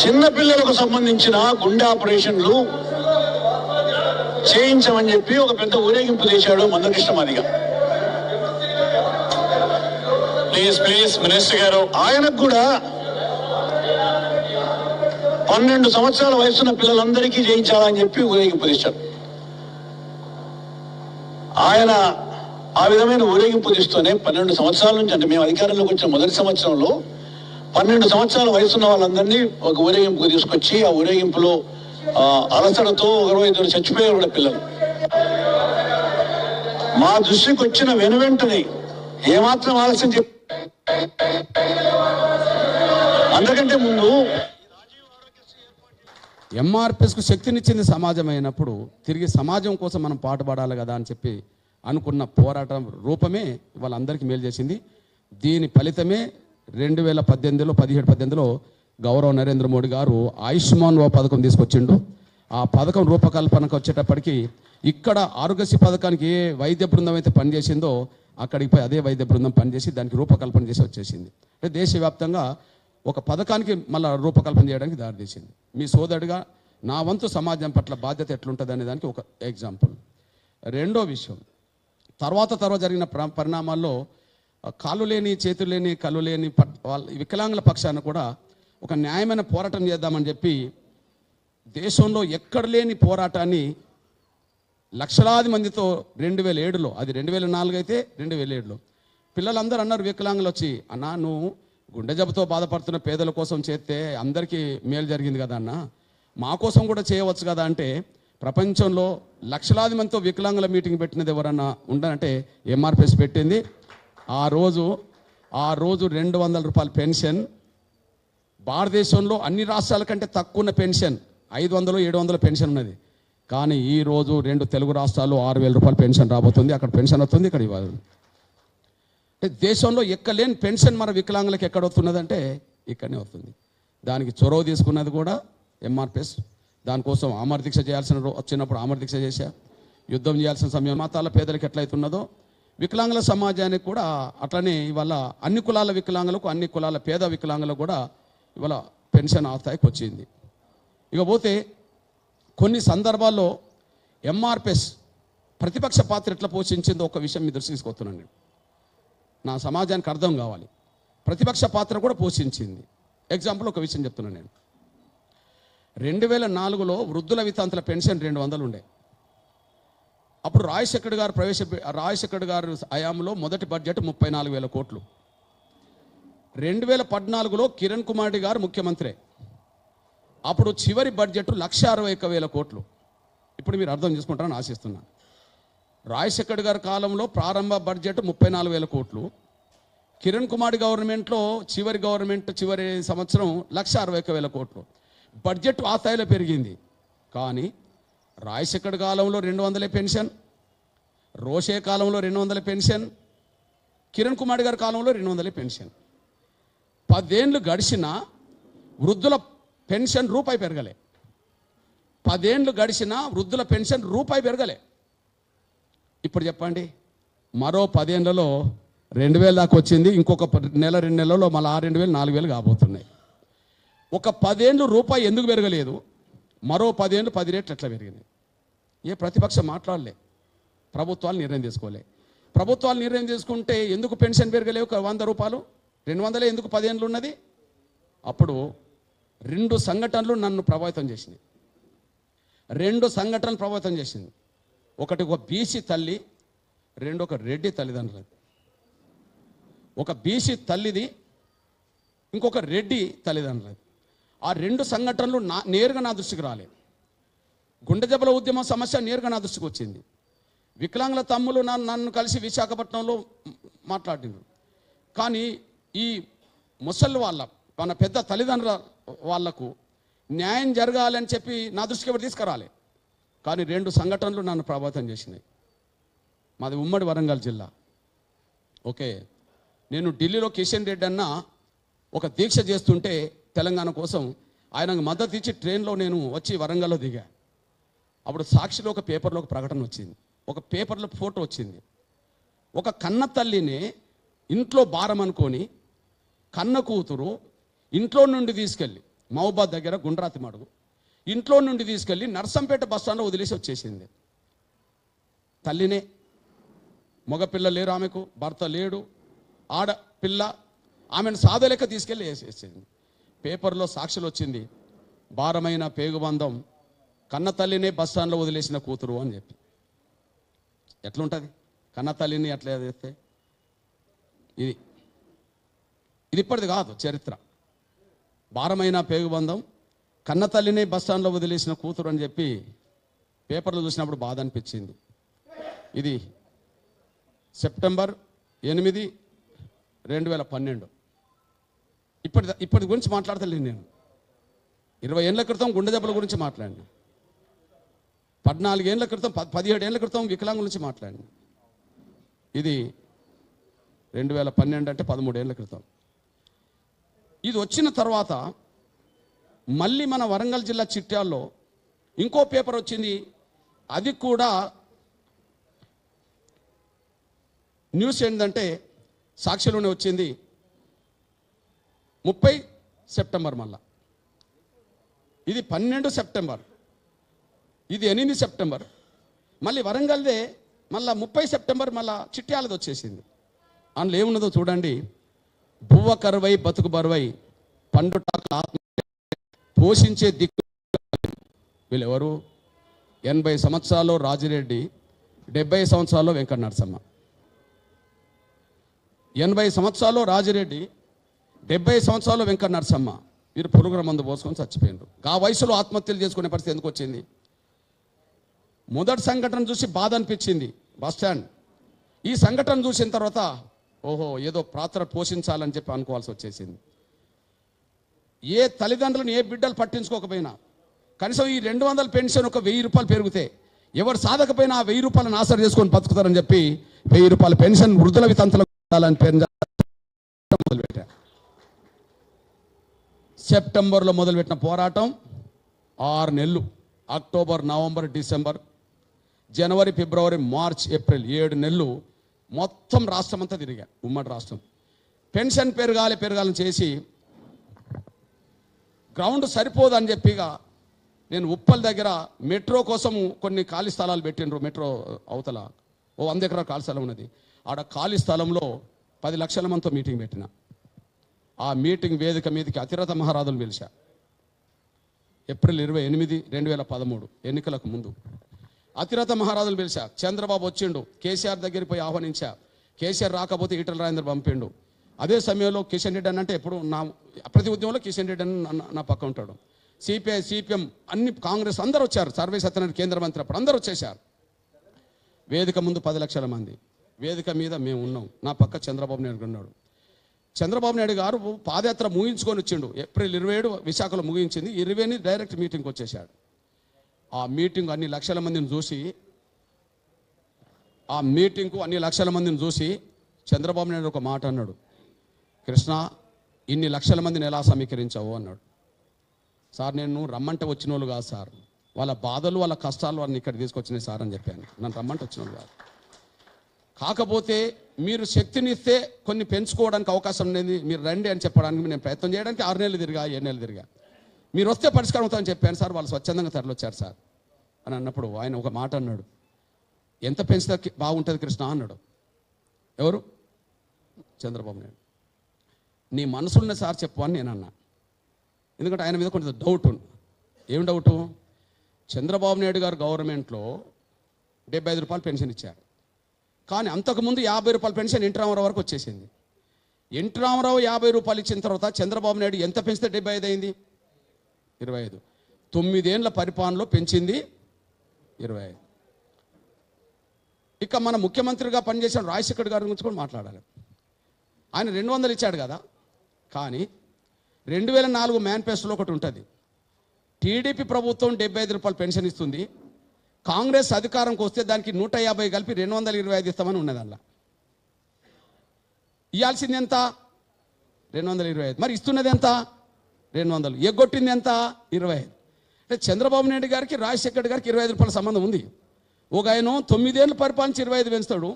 చిన్నపిల్లలకు సంబంధించిన గుండె ఆపరేషన్లు చేయించమని చెప్పి ఒక పెద్ద ఊరేగింపు చేశాడు మందకృష్ణ మాదిగ. ప్లీజ్ మినిస్టర్ గారు. ఆయనకు కూడా 12 సంవత్సరాల వయసున్న పిల్లలందరికీ చేయించాలని చెప్పి ఊరేగింపు తీశారు. ఆయన ఆ విధమైన ఊరేగింపు తీస్తూనే 12 సంవత్సరాల నుంచి, అంటే మేము అధికారంలోకి వచ్చిన మొదటి సంవత్సరంలో 12 సంవత్సరాల వయసున్న వాళ్ళందరినీ ఒక ఊరేగింపుకు తీసుకొచ్చి ఆ ఊరేగింపులో అలసటతో 22 చచ్చిపోయారు కూడా పిల్లలు. మా దృష్టికి వచ్చిన వెనువెంటనే ఏమాత్రం ఆలస్యం అంతకంటే ముందు
ఎంఆర్పిఎస్కు శక్తినిచ్చింది సమాజం అయినప్పుడు తిరిగి సమాజం కోసం మనం పాటుపడాలి కదా అని చెప్పి అనుకున్న పోరాటం రూపమే ఇవాళ అందరికీ మేలు చేసింది. దీని ఫలితమే 2017-18 గౌరవ నరేంద్ర మోడీ గారు ఆయుష్మాన్ పథకం తీసుకొచ్చిండు. ఆ పథకం రూపకల్పనకు వచ్చేటప్పటికి ఇక్కడ ఆరోగ్యశ్రీ పథకానికి ఏ వైద్య బృందం అయితే పనిచేసిందో అక్కడికి పోయి అదే వైద్య బృందం పనిచేసి దానికి రూపకల్పన చేసి వచ్చేసింది. అంటే దేశవ్యాప్తంగా ఒక పథకానికి మళ్ళీ రూపకల్పన చేయడానికి దారితీసింది. మీ సోదరుడిగా నా వంతు సమాజం పట్ల బాధ్యత ఎట్లుంటుంది అనే దానికి ఒక ఎగ్జాంపుల్. రెండో విషయం, తర్వాత జరిగిన పరిణామాల్లో కాళ్ళు లేని చేతులు లేని కళ్ళు లేని వాళ్ళ వికలాంగుల పక్షాన కూడా ఒక న్యాయమైన పోరాటం చేద్దామని చెప్పి దేశంలో ఎక్కడ లేని పోరాటాన్ని లక్షలాది మందితో 2007లో, అది 2004 అయితే 2007లో పిల్లలందరూ అన్నారు, వికలాంగులు వచ్చి, అన్నా నువ్వు గుండె జబ్బుతో బాధపడుతున్న పేదల కోసం చేస్తే అందరికీ మేలు జరిగింది కదా అన్న, మా కోసం కూడా చేయవచ్చు కదా అంటే ప్రపంచంలో లక్షలాది మందితో వికలాంగుల మీటింగ్ పెట్టినది ఎవరన్నా ఉండనంటే ఎంఆర్పిఎస్ పెట్టింది. ఆ రోజు 200 రూపాయల పెన్షన్, భారతదేశంలో అన్ని రాష్ట్రాల కంటే తక్కువ ఉన్న పెన్షన్ 500-700 పెన్షన్ ఉన్నది. కానీ ఈరోజు 2 తెలుగు రాష్ట్రాల్లో 6,000 రూపాయల పెన్షన్ రాబోతుంది. అక్కడ పెన్షన్ వస్తుంది, ఇక్కడ ఇవ్వాలి. అంటే దేశంలో ఎక్కలేని పెన్షన్ మన వికలాంగులకు ఎక్కడ వస్తున్నదంటే ఇక్కడనే వస్తుంది. దానికి చొరవ తీసుకున్నది కూడా ఎంఆర్పిఎస్. దానికోసం ఆమర దీక్ష చేయాల్సిన వచ్చినప్పుడు ఆమర దీక్ష చేశా, యుద్ధం చేయాల్సిన సమయం మతాల పేదలకు ఎట్లయితున్నదో వికలాంగుల సమాజానికి కూడా అట్లనే ఇవాళ అన్ని కులాల వికలాంగులకు, అన్ని కులాల పేద వికలాంగులకు కూడా ఇవాళ పెన్షన్ ఆస్థాయికి వచ్చింది. ఇకపోతే కొన్ని సందర్భాల్లో ఎంఆర్పిఎస్ ప్రతిపక్ష పాత్ర ఎట్లా పోషించిందో ఒక విషయం మీ దృష్టి తీసుకొస్తున్నాను. నా సమాజానికి అర్థం కావాలి. ప్రతిపక్ష పాత్ర కూడా పోషించింది. ఎగ్జాంపుల్ ఒక విషయం చెప్తున్నాను నేను. 2004లో వృద్ధుల వితంతుల పెన్షన్ 200 ఉండే. అప్పుడు రాజశేఖర్ గారు హయాంలో మొదటి బడ్జెట్ 34,000 కోట్లు. 2014లో కిరణ్ కుమార్ రెడ్డి గారు ముఖ్యమంత్రి. అప్పుడు చివరి బడ్జెట్ 1,61,000 కోట్లు. ఇప్పుడు మీరు అర్థం చేసుకుంటారని ఆశిస్తున్నాను. రాజశేఖర్ గారి కాలంలో ప్రారంభ బడ్జెట్ 34,000 కోట్లు. కిరణ్ కుమార్ గవర్నమెంట్లో చివరి సంవత్సరం 1,61,000 కోట్లు. బడ్జెట్ ఆ స్థాయిలో పెరిగింది. కానీ రాజశేఖర్ కాలంలో 200 పెన్షన్, రోషే కాలంలో 200 పెన్షన్, కిరణ్ కుమార్ గారి కాలంలో 200 పెన్షన్. 10 ఏళ్ళు గడిచినా వృద్ధుల పెన్షన్ రూపాయి పెరగలే. 10 ఏళ్ళు గడిచినా వృద్ధుల పెన్షన్ రూపాయి పెరగలే. ఇప్పుడు చెప్పండి, మరో 10 ఏళ్లలో 2,000 దాకా వచ్చింది. ఇంకొక 1-2 నెలల్లో మళ్ళీ 2,000, 4,000 కాబోతున్నాయి. ఒక 10 ఏళ్ళు రూపాయి ఎందుకు పెరగలేదు? మరో 10 ఏళ్ళు 10 రేట్లు ఎట్లా పెరిగినాయి? ఏ ప్రతిపక్షం మాట్లాడలే. ప్రభుత్వాలు నిర్ణయం తీసుకోలే. ప్రభుత్వాలు నిర్ణయం తీసుకుంటే ఎందుకు పెన్షన్ పెరగలేవు? ఒక 100 రూపాయలు 200 ఎందుకు 10 ఏళ్ళు ఉన్నది? అప్పుడు 2 సంఘటనలు నన్ను ప్రభావితం చేసినాయి. 2 సంఘటనలు ప్రభావితం చేసింది. ఒకటి ఒక బీసీ తల్లి, 2 ఒక రెడ్డి తల్లిదండ్రులది. ఒక బీసీ తల్లిది, ఇంకొక రెడ్డి తల్లిదండ్రులది. ఆ 2 సంఘటనలు నేరుగా నా దృష్టికి రాలేదు. గుండె జబ్బుల ఉద్యమం సమస్య నేరుగా నా దృష్టికి వచ్చింది. వికలాంగుల తమ్ములు నన్ను కలిసి విశాఖపట్నంలో మాట్లాడినారు. కానీ ఈ ముసలి మన పెద్ద తల్లిదండ్రుల వాళ్లకు న్యాయం జరగాలని చెప్పి నా దృష్టికి ఎవరు తీసుకురాలే. కానీ 2 సంఘటనలు నన్ను ప్రభావితం చేసినాయి. మాది ఉమ్మడి వరంగల్ జిల్లా. ఓకే, నేను ఢిల్లీలో కిషన్ రెడ్డి అన్న ఒక దీక్ష చేస్తుంటే తెలంగాణ కోసం ఆయనకు మద్దతు ఇచ్చి ట్రైన్లో నేను వచ్చి వరంగల్లో దిగా. అప్పుడు సాక్షిలో ఒక పేపర్లో ఒక ప్రకటన వచ్చింది, ఒక పేపర్లో ఫోటో వచ్చింది. ఒక కన్న తల్లిని ఇంట్లో భారం అనుకొని కన్న కూతురు ఇంట్లో నుండి తీసుకెళ్ళి మహబూబాద్ దగ్గర గుండ్రాతి మడుగు ఇంట్లో నుండి తీసుకెళ్ళి నర్సంపేట బస్టాండ్లో వదిలేసి వచ్చేసింది. తల్లినే, మగపిల్ల లేరు, ఆమెకు భర్త లేడు, పిల్ల, ఆమెను సాధలేక తీసుకెళ్ళి వేసేసింది. పేపర్లో సాక్షులు వచ్చింది, భారమైన పేగుబంధం కన్న తల్లినే బస్ స్టాండ్లో వదిలేసిన కూతురు అని చెప్పి. ఎట్లుంటుంది కన్న తల్లిని అట్లా చేస్తే? ఇది ఇప్పటిది కాదు చరిత్ర. భారమైన పేగుబంధం కన్న తల్లిని బస్ స్టాండ్లో వదిలేసిన కూతురు అని చెప్పి పేపర్లో చూసినప్పుడు బాధ అనిపించింది. ఇది సెప్టెంబర్ 8, 2012. ఇప్పటి గురించి మాట్లాడతలేను నేను. 20 ఏళ్ల క్రితం గుండె దెబ్బల గురించి మాట్లాడినా, 14 ఏళ్ల క్రితం 17 ఏళ్ల క్రితం వికలాంగుల గురించి మాట్లాడినా. ఇది 2012 అంటే 13 ఏళ్ల క్రితం. ఇది వచ్చిన తర్వాత మళ్ళీ మన వరంగల్ జిల్లా చిట్యాల్లో ఇంకో పేపర్ వచ్చింది. అది కూడా న్యూస్ ఏంటంటే సాక్షిలోనే వచ్చింది. 30 సెప్టెంబర్, మళ్ళా ఇది 12 సెప్టెంబర్, ఇది 8 సెప్టెంబర్, మళ్ళీ వరంగల్దే మళ్ళా 30 సెప్టెంబర్, మళ్ళా చిట్యాలది వచ్చేసింది. అందులో ఏమున్నదో చూడండి. బువ్వ కరువై బతుకు బరువై పండుట పోషించే దిక్కు. వీళ్ళెవరు? 80 సంవత్సరాల్లో రాజిరెడ్డి, 70 సంవత్సరాల్లో వెంకట నరసమ్మ. 80 సంవత్సరాల్లో రాజిరెడ్డి, 70 సంవత్సరాల్లో వెంకట నరసమ్మ. వీరు పురుగుల మందు పోసుకొని చచ్చిపోయినారు. ఆ వయసులో ఆత్మహత్యలు చేసుకునే పరిస్థితి ఎందుకు వచ్చింది? మొదటి సంఘటన చూసి బాధ అనిపించింది, బస్టాండ్. ఈ సంఘటన చూసిన తర్వాత ఓహో ఏదో పాత్ర పోషించాలని చెప్పి అనుకోవాల్సి వచ్చేసింది. ఏ తల్లిదండ్రులను ఏ బిడ్డలు పట్టించుకోకపోయినా కనీసం ఈ 200 పెన్షన్ ఒక 1000 రూపాయలు పెరిగితే ఎవరు సాధకపోయినా ఆ 1000 రూపాయలను ఆసర చేసుకొని బతుకుతారని చెప్పి 1000 రూపాయల పెన్షన్ వృద్ధుల వితంతులకు మొదలుపెట్టా. సెప్టెంబర్లో మొదలుపెట్టిన పోరాటం 6 నెలలు, అక్టోబర్, నవంబర్, డిసెంబర్, జనవరి, ఫిబ్రవరి, మార్చ్, ఏప్రిల్ 7 నెలలు మొత్తం రాష్ట్రం అంతా తిరిగా. ఉమ్మడి రాష్ట్రం పెన్షన్ పెరగాలని చేసి గ్రౌండ్ సరిపోదని చెప్పిగా నేను ఉప్పల్ దగ్గర మెట్రో కోసం కొన్ని ఖాళీ స్థలాలు పెట్టిండ్రు. మెట్రో అవతల 100 ఎకరాల ఖాళీ స్థలం ఉన్నది. ఆడ ఖాళీ స్థలంలో 10 లక్షల మందితో మీటింగ్ పెట్టిన. ఆ మీటింగ్ వేదిక మీదకి అతిరథ మహారాజులు పిలిచా. ఏప్రిల్ 28, 2013 ఎన్నికలకు ముందు అతిరథ మహారాజులు పిలిచా. చంద్రబాబు వచ్చిండు, కేసీఆర్ దగ్గరికి పోయి ఆహ్వానించా. కేసీఆర్ రాకపోతే ఈటల రాజేంద్ర పంపిండు. అదే సమయంలో కిషన్ రెడ్డి అంటే ఎప్పుడు నా ప్రతి ఉద్యమంలో కిషన్ రెడ్డి నా పక్క ఉంటాడు. సిపిఐ, సిపిఎం, అన్ని కాంగ్రెస్ అందరూ వచ్చారు. సర్వే సత్యనారాయణ కేంద్ర మంత్రి అప్పుడు అందరూ వచ్చేసారు. వేదిక ముందు 10 లక్షల మంది, వేదిక మీద మేము ఉన్నాం. నా పక్క చంద్రబాబు నాయుడు ఉన్నాడు. చంద్రబాబు నాయుడు గారు పాదయాత్ర ముగించుకొని వచ్చిండు. ఏప్రిల్ 27 విశాఖలో ముగించింది. 20 డైరెక్ట్ మీటింగ్కి వచ్చేసాడు. ఆ మీటింగ్ అన్ని లక్షల మందిని చూసి చంద్రబాబు నాయుడు ఒక మాట అన్నాడు, కృష్ణ ఇన్ని లక్షల మందిని ఎలా సమీకరించావు అన్నాడు. సార్ నేను రమ్మంటే వచ్చిన వాళ్ళు కాదు సార్, వాళ్ళ బాధలు వాళ్ళ కష్టాలు వాళ్ళని ఇక్కడ తీసుకొచ్చినాయి సార్ అని చెప్పాను. నన్ను రమ్మంటే వచ్చిన వాళ్ళు కాదు. కాకపోతే మీరు శక్తినిస్తే కొన్ని పెంచుకోవడానికి అవకాశం ఉండేది, మీరు రండి అని చెప్పడానికి నేను ప్రయత్నం చేయడానికి 6 నెలలు తిరిగా, 7 నెలలు తిరిగా. మీరు వస్తే పరిష్కారం అవుతామని చెప్పాను సార్. వాళ్ళు స్వచ్ఛందంగా తరలిచ్చారు సార్ అని అన్నప్పుడు ఆయన ఒక మాట అన్నాడు, ఎంత పెంచితే బాగుంటుంది కృష్ణ అన్నాడు. ఎవరు? చంద్రబాబు నాయుడు. నీ మనసున్న సార్ చెప్పు అని నేను అన్నా. ఎందుకంటే ఆయన మీద కొంచెం డౌట్ ఉంది. ఏం డౌటు? చంద్రబాబు నాయుడు గారు గవర్నమెంట్లో 75 రూపాయలు పెన్షన్ ఇచ్చారు. కానీ అంతకుముందు 50 రూపాయల పెన్షన్ ఎన్టీ రామారావు వరకు వచ్చేసింది. ఎన్టీ రామారావు 50 రూపాయలు ఇచ్చిన తర్వాత చంద్రబాబు నాయుడు ఎంత పెంచితే 75 అయింది? 25. 9 ఏళ్ల పరిపాలనలో పెంచింది 25. ఇక మన ముఖ్యమంత్రిగా పనిచేసిన రాజశేఖర్ గారి గురించి కూడా మాట్లాడాలి. ఆయన 200 ఇచ్చాడు కదా. కానీ 2004 మేనిఫెస్టోలో ఒకటి ఉంటుంది, టీడీపీ ప్రభుత్వం 75 రూపాయలు పెన్షన్ ఇస్తుంది, కాంగ్రెస్ అధికారంకి వస్తే దానికి 150 కలిపి 225 ఇస్తామని ఉన్నది. అలా ఇవ్వాల్సింది ఎంత? 225. మరి ఇస్తున్నది ఎంత? 200. ఎగ్గొట్టింది ఎంత? 25. అంటే చంద్రబాబు నాయుడు గారికి రాజశేఖర్ గారికి 25 రూపాయల సంబంధం ఉంది. ఒక ఆయన 9 ఏళ్ళు పరిపాలించి 25 పెంచుతాడు,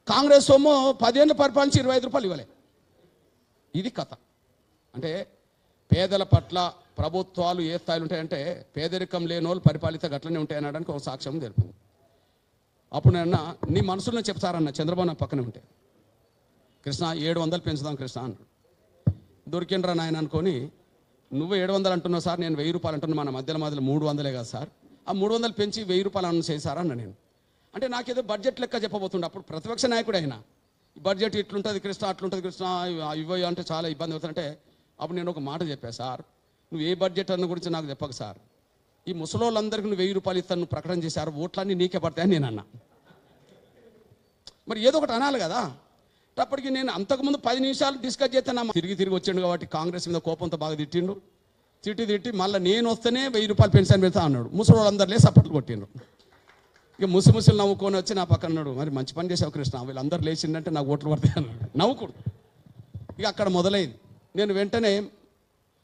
కాంగ్రెస్ సొమ్ము 10 ఏళ్ళు పరిపాలించి 25 రూపాయలు ఇవ్వలే. ఇది కథ. అంటే పేదల పట్ల ప్రభుత్వాలు ఏ స్థాయిలో ఉంటాయంటే పేదరికం లేని వాళ్ళు పరిపాలిత గట్లనే ఉంటాయి అనడానికి ఒక సాక్ష్యం తెలిపింది. అప్పుడు నేను నీ మనసులో చెప్తారన్న చంద్రబాబు నా పక్కనే ఉంటే కృష్ణ 700 పెంచుదాం కృష్ణ అన్నాడు. దొరికిండ్రా నాయన అనుకొని, నువ్వు 700 అంటున్నావు సార్, నేను 1000 రూపాయలు అంటున్నా, మన మధ్యలో 300 కదా సార్, ఆ 300 పెంచి 1000 రూపాయలు అన్న చేశారా అన్న నేను. అంటే నాకేదో బడ్జెట్ లెక్క చెప్పబోతుండే. అప్పుడు ప్రతిపక్ష నాయకుడు అయినా, బడ్జెట్ ఇట్లుంటుంది కృష్ణ, అట్లుంటుంది కృష్ణ, ఇవ్వ అంటే చాలా ఇబ్బంది అవుతుందంటే, అప్పుడు నేను ఒక మాట చెప్పా, సార్ నువ్వు ఏ బడ్జెట్ అన్న గురించి నాకు చెప్పకు సార్, ఈ ముసలోళ్ళందరికీ నువ్వు 1000 రూపాయలు ఇస్తాను నువ్వు ప్రకటన చేశారు, ఓట్లన్నీ నీకే పడతాయని నేను అన్నా. మరి ఏదో ఒకటి అనాలి కదా. అప్పటికి నేను అంతకుముందు 10 నిమిషాలు డిస్కస్ చేస్తాను. తిరిగి వచ్చిండు కాబట్టి కాంగ్రెస్ మీద కోపంతో బాగా తిట్టిండు. తిట్టి మళ్ళీ నేను వస్తేనే 1000 రూపాయలు పెన్షన్ పెడతా అన్నాడు. ముసలోళ్ళందరిలే సపోర్ట్లు కొట్టిండ్రు. ఇక ముసులు నవ్వుకొని వచ్చి నా పక్కన అన్నాడు, మరి మంచి పని చేసావు కృష్ణ, వీళ్ళందరూ లేచిందంటే నాకు ఓట్లు పడతాయి అన్నాడు. నవ్వుకుడు. ఇక అక్కడ మొదలైంది. నేను వెంటనే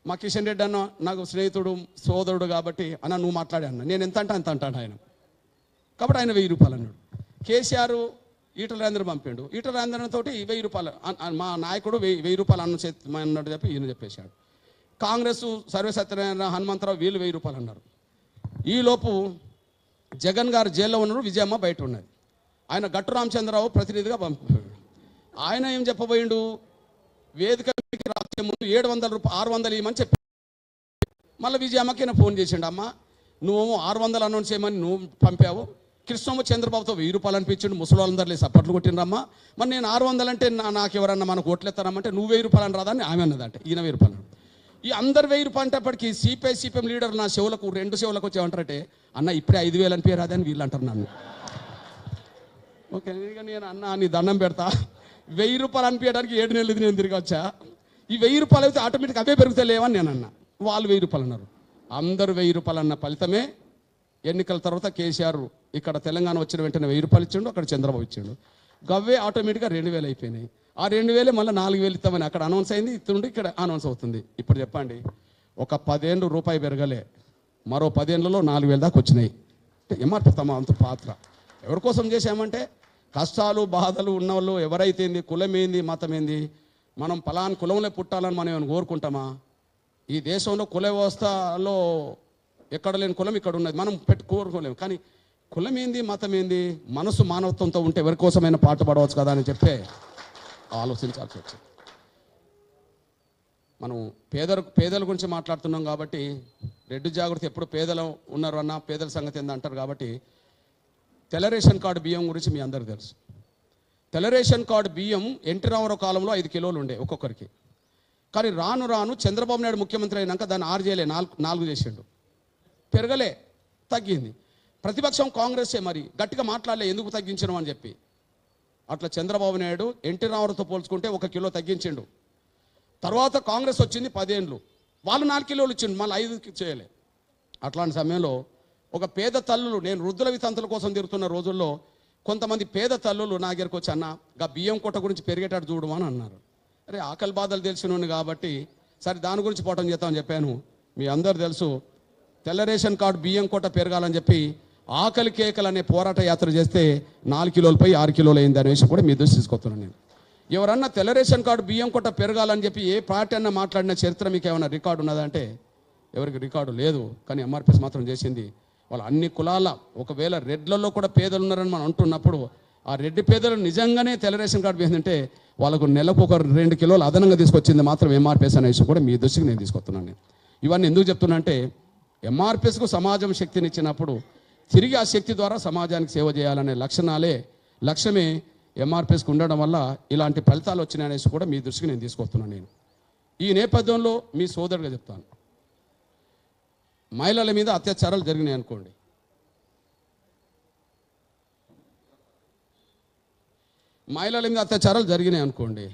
మా కిషన్ రెడ్డి అన్న నాకు స్నేహితుడు సోదరుడు కాబట్టి అన్న నువ్వు మాట్లాడే అన్న, నేను ఎంత అంటే అంత అంటాడు ఆయన. కాబట్టి ఆయన 1000 రూపాయలు అన్నాడు. కేసీఆర్ ఈటల రాజేంద్ర పంపిండు. ఈటల రాజేంద్ర తోటి 1000 రూపాయలు మా నాయకుడు 1000 రూపాయలు అన్నట్టు చెప్పి ఈయన చెప్పేశాడు. కాంగ్రెస్ సర్వసత్యనారాయణ హనుమంతరావు వీళ్ళు 1000 రూపాయలు అన్నారు. ఈలోపు జగన్ గారు జైల్లో ఉన్నారు, విజయమ్మ బయట ఉన్నది. ఆయన గట్టు రామచంద్రరావు ప్రతినిధిగా పంపాడు. ఆయన ఏం చెప్పబోయిండు, వేదిక రాసే ముందు 700 రూపాయలు 600 ఇవ్వమని చెప్పి, మళ్ళీ విజయమ్మకి నేను ఫోన్ చేసిండు, అమ్మ నువ్వు 600 అనౌన్స్ చేయమని నువ్వు పంపావు, కృష్ణమ్మ చంద్రబాబుతో 1000 రూపాయలు అనిపించిండు, ముసలోళ్ళందరిలో సప్పట్లు కొట్టిండ్రమ్మా, మరి నేను 600 అంటే నాకు ఎవరన్నా మనకు ఓట్లెత్తారమ్మంటే నువ్వు 1000 రూపాయలు అని రాదని ఆమె అన్నదంటే, ఈయన 1000 రూపాయలు. ఈ అందరు 1000 రూపాయలు అంటేప్పటికీ సిపిఎం లీడర్ నా చెవులకు 2 చెవులకు వచ్చేమంటారంటే, అన్న ఇప్పుడే 5000 అనిపించారు రాదని వీళ్ళు అంటారు నన్ను. ఓకే ఇక నేను అన్న నీ దండం పెడతా, 1000 రూపాయలు అనిపించడానికి 7 నెలలు నేను తిరిగి వచ్చా, ఈ 1000 రూపాయలు అయితే ఆటోమేటిక్ అవే పెరుగుతలేవని నేను అన్నా. వాళ్ళు 1000 రూపాయలు అన్నారు. అందరూ 1000 రూపాయలు అన్న ఫలితమే ఎన్నికల తర్వాత కేసీఆర్ ఇక్కడ తెలంగాణ వచ్చిన వెంటనే 1000 రూపాయలు ఇచ్చిండు, అక్కడ చంద్రబాబు ఇచ్చిండు. గవ్వే ఆటోమేటిక్గా 2000 అయిపోయినాయి. ఆ 2000 మళ్ళీ 4000 ఇస్తామని అక్కడ అనౌన్స్ అయింది, ఇస్తుండి ఇక్కడ అనౌన్స్ అవుతుంది. ఇప్పుడు చెప్పండి, ఒక 10 ఏళ్ళు రూపాయి పెరగలే, మరో 10 ఏళ్లలో 4000 దాకా వచ్చినాయి. అంటే ఎంఆర్పీ తమ అంత పాత్ర ఎవరి కోసం చేశామంటే, కష్టాలు బాధలు ఉన్నవాళ్ళు ఎవరైతే ఏంది, కులం ఏంది, మతం ఏంది, మనం పలానా కులంలో పుట్టాలని మనం ఏమైనా కోరుకుంటామా? ఈ దేశంలో కుల వ్యవస్థలో ఎక్కడ లేని కులం ఇక్కడ ఉన్నది, మనం కోరుకోలేము. కానీ కులం ఏంది, మతం ఏంది, మనసు మానవత్వంతో ఉంటే ఎవరి కోసమైనా పాటుపడవచ్చు కదా అని చెప్పే ఆలోచించాల్సి వచ్చింది. మనం పేదల గురించి మాట్లాడుతున్నాం కాబట్టి, రెడ్డి జాగృతి ఎప్పుడు పేదలు ఉన్నారు అన్న పేదల సంగతి ఏందంటారు కాబట్టి, తెల్ల రేషన్ కార్డు బియ్యం గురించి మీ అందరికీ తెలుసు. తెల్ల రేషన్ కార్డు బియ్యం ఎన్టీ రామారావు కాలంలో 5 కిలోలు ఉండే ఒక్కొక్కరికి. కానీ రాను రాను చంద్రబాబు నాయుడు ముఖ్యమంత్రి అయినాక దాన్ని 6 చేయలే, 4 చేసిండు. పెరగలే, తగ్గింది. ప్రతిపక్షం కాంగ్రెసే మరి గట్టిగా మాట్లాడలే ఎందుకు తగ్గించడం అని చెప్పి. అట్లా చంద్రబాబు నాయుడు ఎన్టీ రామారావుతో పోల్చుకుంటే 1 కిలో తగ్గించిండు. తర్వాత కాంగ్రెస్ వచ్చింది 10 ఏళ్ళు, వాళ్ళు 4 కిలోలు ఇచ్చిండు, మళ్ళీ 5 చేయలే. అట్లాంటి సమయంలో ఒక పేద తల్లులు, నేను వృద్ధుల వితంతుల కోసం తిరుగుతున్న రోజుల్లో కొంతమంది పేద తల్లులు నా దగ్గరకు వచ్చి, అన్న గా బియ్యం కొట్ట గురించి పెరిగేటట్టు చూడమని అన్నారు. అరే ఆకలి బాధలు తెలిసినోని కాబట్టి సరే దాని గురించి పోవటం చేద్దామని చెప్పాను. మీ అందరు తెలుసు, తెల్ల రేషన్ కార్డు బియ్యం కొట్ట పెరగాలని చెప్పి ఆకలి కేకలు అనే పోరాట యాత్ర చేస్తే 4 కిలోలపై 6 కిలోలు అయింది అనే విషయం కూడా మీ దృష్టి తీసుకొస్తున్నాను నేను. ఎవరన్నా తెల్ల రేషన్ కార్డు బియ్యం కొట్ట పెరగాలని చెప్పి ఏ పార్టీ అన్నా మాట్లాడిన చరిత్ర మీకు ఏమైనా రికార్డు ఉన్నదంటే ఎవరికి రికార్డు లేదు. కానీ ఎంఆర్పిఎస్ మాత్రం చేసింది. వాళ్ళు అన్ని కులాల, ఒకవేళ రెడ్లలో కూడా పేదలు ఉన్నారని మనం అంటున్నప్పుడు, ఆ రెడ్డి పేదలు నిజంగానే తెల్ల రేషన్ కార్డు పోయిందంటే వాళ్ళకు నెలకు ఒక 2 కిలోలు అదనంగా తీసుకొచ్చింది మాత్రం ఎంఆర్పిఎస్ అనే విషయం కూడా మీ దృష్టికి నేను తీసుకొస్తున్నాను. నేను ఇవన్నీ ఎందుకు చెప్తున్నా అంటే, ఎంఆర్పిఎస్కు సమాజం శక్తిని ఇచ్చినప్పుడు తిరిగి ఆ శక్తి ద్వారా సమాజానికి సేవ చేయాలనే లక్ష్యమే ఎంఆర్పిఎస్కి ఉండడం వల్ల ఇలాంటి ఫలితాలు వచ్చినాయనేసి కూడా మీ దృష్టికి నేను తీసుకొస్తున్నాను. నేను ఈ నేపథ్యంలో మీ సోదరుగా చెప్తాను, మహిళల మీద అత్యాచారాలు జరిగినాయి అనుకోండి, మహిళల మీద అత్యాచారాలు జరిగినాయి అనుకోండి,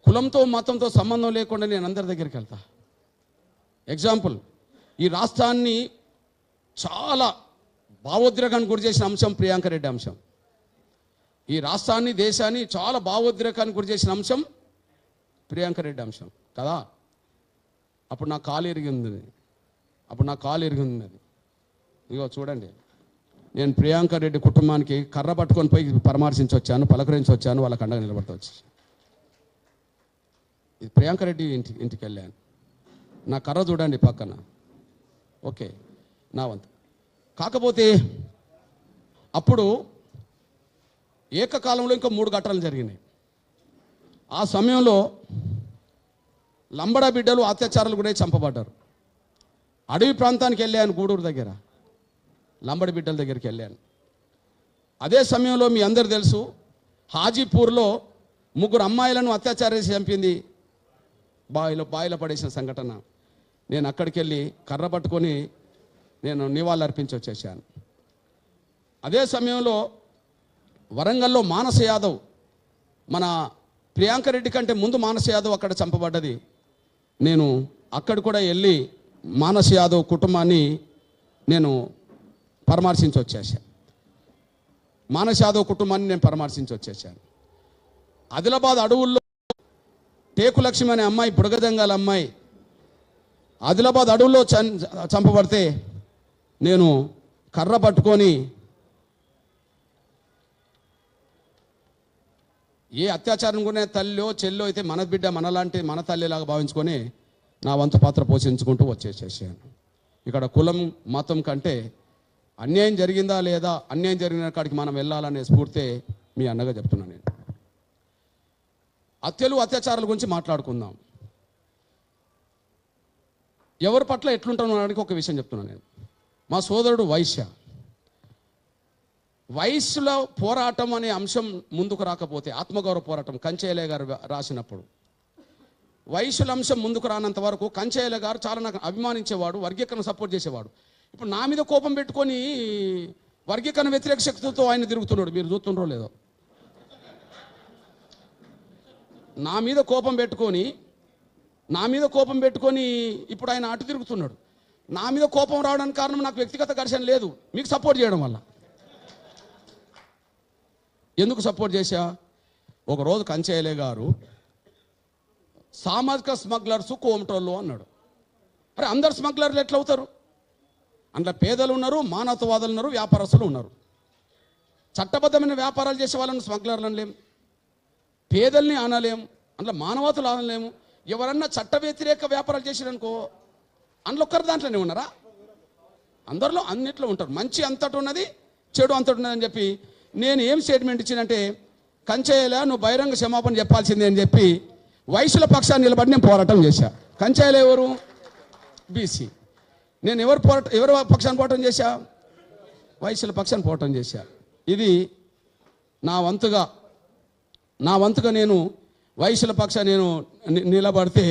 కులంతో మతంతో సంబంధం లేకుండా నేను అందరి దగ్గరికి వెళ్తా. ఎగ్జాంపుల్, ఈ రాష్ట్రాన్ని చాలా భావోద్రేకానికి గురి చేసిన అంశం ప్రియాంక రెడ్డి అంశం. ఈ రాష్ట్రాన్ని, దేశాన్ని చాలా భావోద్రేకానికి గురి చేసిన అంశం ప్రియాంక రెడ్డి అంశం కదా. అప్పుడు నా కాలు ఎరిగింది అది. ఇగో చూడండి, నేను ప్రియాంక రెడ్డి కుటుంబానికి కర్ర పట్టుకొని పోయి పరామర్శించి వచ్చాను, పలకరించి వచ్చాను, వాళ్ళ కండగా నిలబడతా వచ్చి. ఇది ప్రియాంక రెడ్డి ఇంటికి వెళ్ళాను. నా కర్ర చూడండి పక్కన. ఓకే, నా వంతు. కాకపోతే అప్పుడు ఏకకాలంలో ఇంకా 3 ఘటనలు జరిగినాయి. ఆ సమయంలో లంబడా బిడ్డలు అత్యాచారాలు కూడా చంపబడ్డారు. అడవి ప్రాంతానికి వెళ్ళాను, గూడూరు దగ్గర లంబడి బిడ్డల దగ్గరికి వెళ్ళాను. అదే సమయంలో మీ అందరు తెలుసు, హాజీపూర్లో 3 అమ్మాయిలను అత్యాచారం చేసి చంపింది, బావిలో పడేసిన సంఘటన. నేను అక్కడికి వెళ్ళి కర్ర పట్టుకొని నేను నివాళులు అర్పించి వచ్చేసాను. అదే సమయంలో వరంగల్లో మానస యాదవ్, మన ప్రియాంక రెడ్డి కంటే ముందు మానస యాదవ్ అక్కడ చంపబడ్డది. నేను అక్కడ కూడా వెళ్ళి మానస యాదవ్ కుటుంబాన్ని నేను పరామర్శించి వచ్చేసాను. మానస యాదవ్ కుటుంబాన్ని నేను పరామర్శించి వచ్చేసాను. ఆదిలాబాద్ అడవుల్లో టేకు లక్ష్మి అనే అమ్మాయి, బుడగజంగాల అమ్మాయి ఆదిలాబాద్ అడవుల్లో చంపబడితే నేను కర్ర పట్టుకొని ఏ అత్యాచారం కూడా తల్లిలో చెల్లో అయితే మన బిడ్డ మనలాంటి మన తల్లిలాగా భావించుకొని నా వంతు పాత్ర పోషించుకుంటూ వచ్చేసేసాను. ఇక్కడ కులం మతం కంటే అన్యాయం జరిగిందా లేదా, అన్యాయం జరిగిన కాడికి మనం వెళ్ళాలనే స్ఫూర్తి మీ అన్నగా చెప్తున్నాను. నేను హత్యలు అత్యాచారాల గురించి మాట్లాడుకుందాం. ఎవరి పట్ల ఎట్లుంటానడానికి ఒక విషయం చెప్తున్నాను. నేను మా సోదరుడు వయస్సులో పోరాటం అనే అంశం ముందుకు రాకపోతే, ఆత్మగౌరవ పోరాటం కంచేయలే గారు రాసినప్పుడు వయస్సుల అంశం ముందుకు రానంత వరకు కంచేయలే గారు చాలా నాకు అభిమానించేవాడు, వర్గీకరణ సపోర్ట్ చేసేవాడు. ఇప్పుడు నా మీద కోపం పెట్టుకొని వర్గీకరణ వ్యతిరేక శక్తులతో ఆయన తిరుగుతున్నాడు. మీరు చూస్తుండ్రో లేదో. నా మీద కోపం పెట్టుకొని ఇప్పుడు ఆయన అటు తిరుగుతున్నాడు. నా మీద కోపం రావడానికి కారణం నాకు వ్యక్తిగత ఘర్షణ లేదు, మీకు సపోర్ట్ చేయడం వల్ల. ఎందుకు సపోర్ట్ చేశా? ఒకరోజు కంచేయలే గారు సామాజిక స్మగ్లర్స్ కోమటోళ్ళు అన్నాడు. అరే అందరు స్మగ్లర్లు ఎట్లా అవుతారు? అందులో పేదలు ఉన్నారు, మానవతావాదులు ఉన్నారు, వ్యాపారస్తులు ఉన్నారు. చట్టబద్ధమైన వ్యాపారాలు చేసే వాళ్ళని స్మగ్లర్లు అనలేం, పేదల్ని అనలేం, అందులో మానవతలు అనలేము. ఎవరన్నా చట్ట వ్యతిరేక వ్యాపారాలు చేసారనుకో అందులో ఒక్కరు దాంట్లోనే ఉన్నారా? అందరిలో అన్నిట్లో ఉంటారు. మంచి అంతటి ఉన్నది, చెడు అంతటి ఉన్నది అని చెప్పి నేను ఏం స్టేట్మెంట్ ఇచ్చినంటే, కంచేయలే నువ్వు బహిరంగ క్షమాపణ చెప్పాల్సిందే అని చెప్పి వయసుల పక్షాన్ని నిలబడి నేను పోరాటం చేశా. కంచేయలే ఎవరు? బీసీ. నేను ఎవరి పక్షాన్ని పోరాటం చేశా? వయసుల పక్షాన్ని పోరాటం చేశా. ఇది నా వంతుగా నేను వయసుల పక్షాన్ని నేను నిలబడితే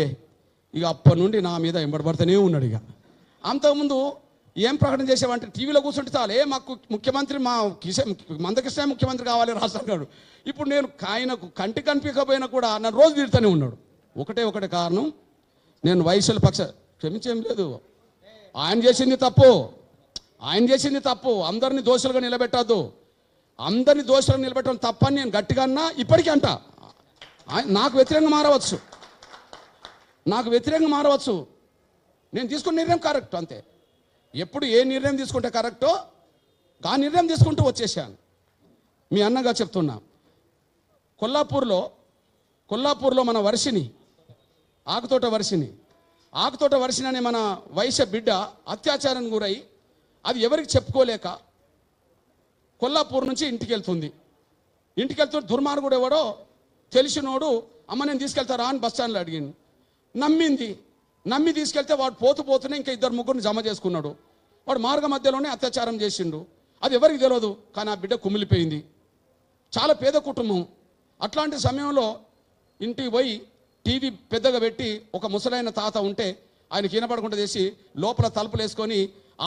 ఇక అప్పటి నుండి నా మీద ఎంబడబడితేనే ఉన్నాడు. ఇక అంతకుముందు ఏం ప్రకటన చేసేవంటే టీవీలో కూర్చుంటే చాలే మాకు ముఖ్యమంత్రి మందకృష్ణ ముఖ్యమంత్రి కావాలి రాష్ట్రాడు. ఇప్పుడు నేను ఆయనకు కంటి కనిపించకపోయినా కూడా నన్ను రోజు తిడుతూనే ఉన్నాడు. ఒకటే కారణం, నేను వయసుల క్షమించేం లేదు. ఆయన చేసింది తప్పు. అందరినీ దోషులుగా నిలబెట్టద్దు. అందరినీ దోషులుగా నిలబెట్టడం తప్పని నేను గట్టిగా అన్నా, ఇప్పటికీ అంట. నాకు వ్యతిరేకంగా మారవచ్చు. నేను తీసుకున్న నిర్ణయం కరెక్ట్, అంతే. ఎప్పుడు ఏ నిర్ణయం తీసుకుంటే కరెక్టో ఆ నిర్ణయం తీసుకుంటూ వచ్చేసాను. మీ అన్నగా చెప్తున్నా, కొల్లాపూర్లో మన ఆకుతోట వర్షిని అనే మన వైశ్య బిడ్డ అత్యాచారానికి గురై అది ఎవరికి చెప్పుకోలేక కొల్లాపూర్ నుంచి ఇంటికి వెళ్తుంది. దుర్మార్గుడు ఎవడో తెలిసినోడు అమ్మ నేను తీసుకెళ్తారా అని బస్టాండ్లో అడిగింది. నమ్మి తీసుకెళ్తే వాడు పోతూనే ఇంకా 2-3 జమ చేసుకున్నాడు. వాడు మార్గ మధ్యలోనే అత్యాచారం చేసిండు. అది ఎవరికి తెలియదు, కానీ ఆ బిడ్డ కుమిలిపోయింది. చాలా పేద కుటుంబం. అట్లాంటి సమయంలో ఇంటికి పోయి టీవీ పెద్దగా పెట్టి ఒక ముసలైన తాత ఉంటే ఆయనకి వినపడకుండా చేసి లోపల తలుపులు వేసుకొని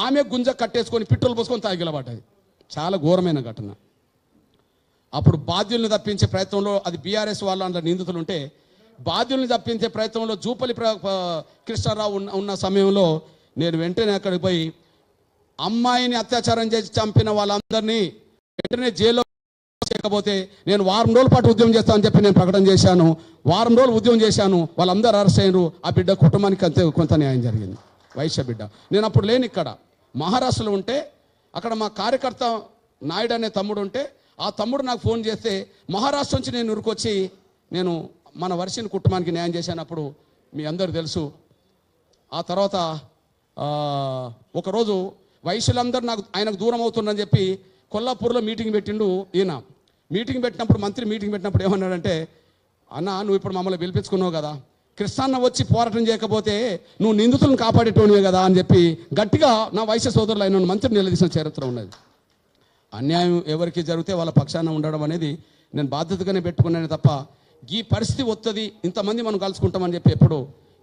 ఆమె గుంజ కట్టేసుకొని పిట్టలు పోసుకొని తాగిలబడ్డది. చాలా ఘోరమైన ఘటన. అప్పుడు బాధ్యుల్ని తప్పించే ప్రయత్నంలో, అది బీఆర్ఎస్ వాళ్ళు అందులో నిందితులు ఉంటే, బాధ్యుల్ని తప్పించే ప్రయత్నంలో జూపల్లి కృష్ణారావు ఉన్న సమయంలో నేను వెంటనే అక్కడికి పోయి అమ్మాయిని అత్యాచారం చేసి చంపిన వాళ్ళందరినీ వెంటనే జైల్లో చేయకపోతే నేను వారం రోజుల పాటు ఉద్యమం చేస్తానని చెప్పి నేను ప్రకటన చేశాను. వారం రోజులు ఉద్యమం చేశాను. వాళ్ళందరూ అరెస్ట్ అయ్యారు. ఆ బిడ్డ కుటుంబానికి అంతే కొంత న్యాయం జరిగింది. వైశ్య బిడ్డ. నేను అప్పుడు లేని ఇక్కడ మహారాష్ట్రలో ఉంటే, అక్కడ మా కార్యకర్త నాయుడు అనే తమ్ముడు ఉంటే, ఆ తమ్ముడు నాకు ఫోన్ చేస్తే మహారాష్ట్ర నుంచి నేను ఉరికొచ్చి నేను మన వర్షిని కుటుంబానికి న్యాయం చేశానప్పుడు మీ అందరూ తెలుసు. ఆ తర్వాత ఒకరోజు వైశ్యులందరూ ఆయనకు దూరం అవుతుందని చెప్పి కొల్లాపూర్లో మీటింగ్ పెట్టిండు ఈయన. మీటింగ్ పెట్టినప్పుడు మంత్రి మీటింగ్ పెట్టినప్పుడు ఏమన్నాడంటే, అన్న నువ్వు ఇప్పుడు మమ్మల్ని పిలిపించుకున్నావు కదా, కృష్ణన్న వచ్చి పోరాటం చేయకపోతే నువ్వు నిందితులను కాపాడేటోనివే కదా అని చెప్పి గట్టిగా నా వయసు సోదరులు అయిన మంత్రి నిలదీసిన చరిత్ర ఉన్నది. అన్యాయం ఎవరికి జరిగితే వాళ్ళ పక్షాన ఉండడం అనేది నేను బాధ్యతగానే పెట్టుకున్నానే తప్ప ఈ పరిస్థితి వస్తుంది ఇంతమంది మనం కలుసుకుంటామని చెప్పి ఎప్పుడు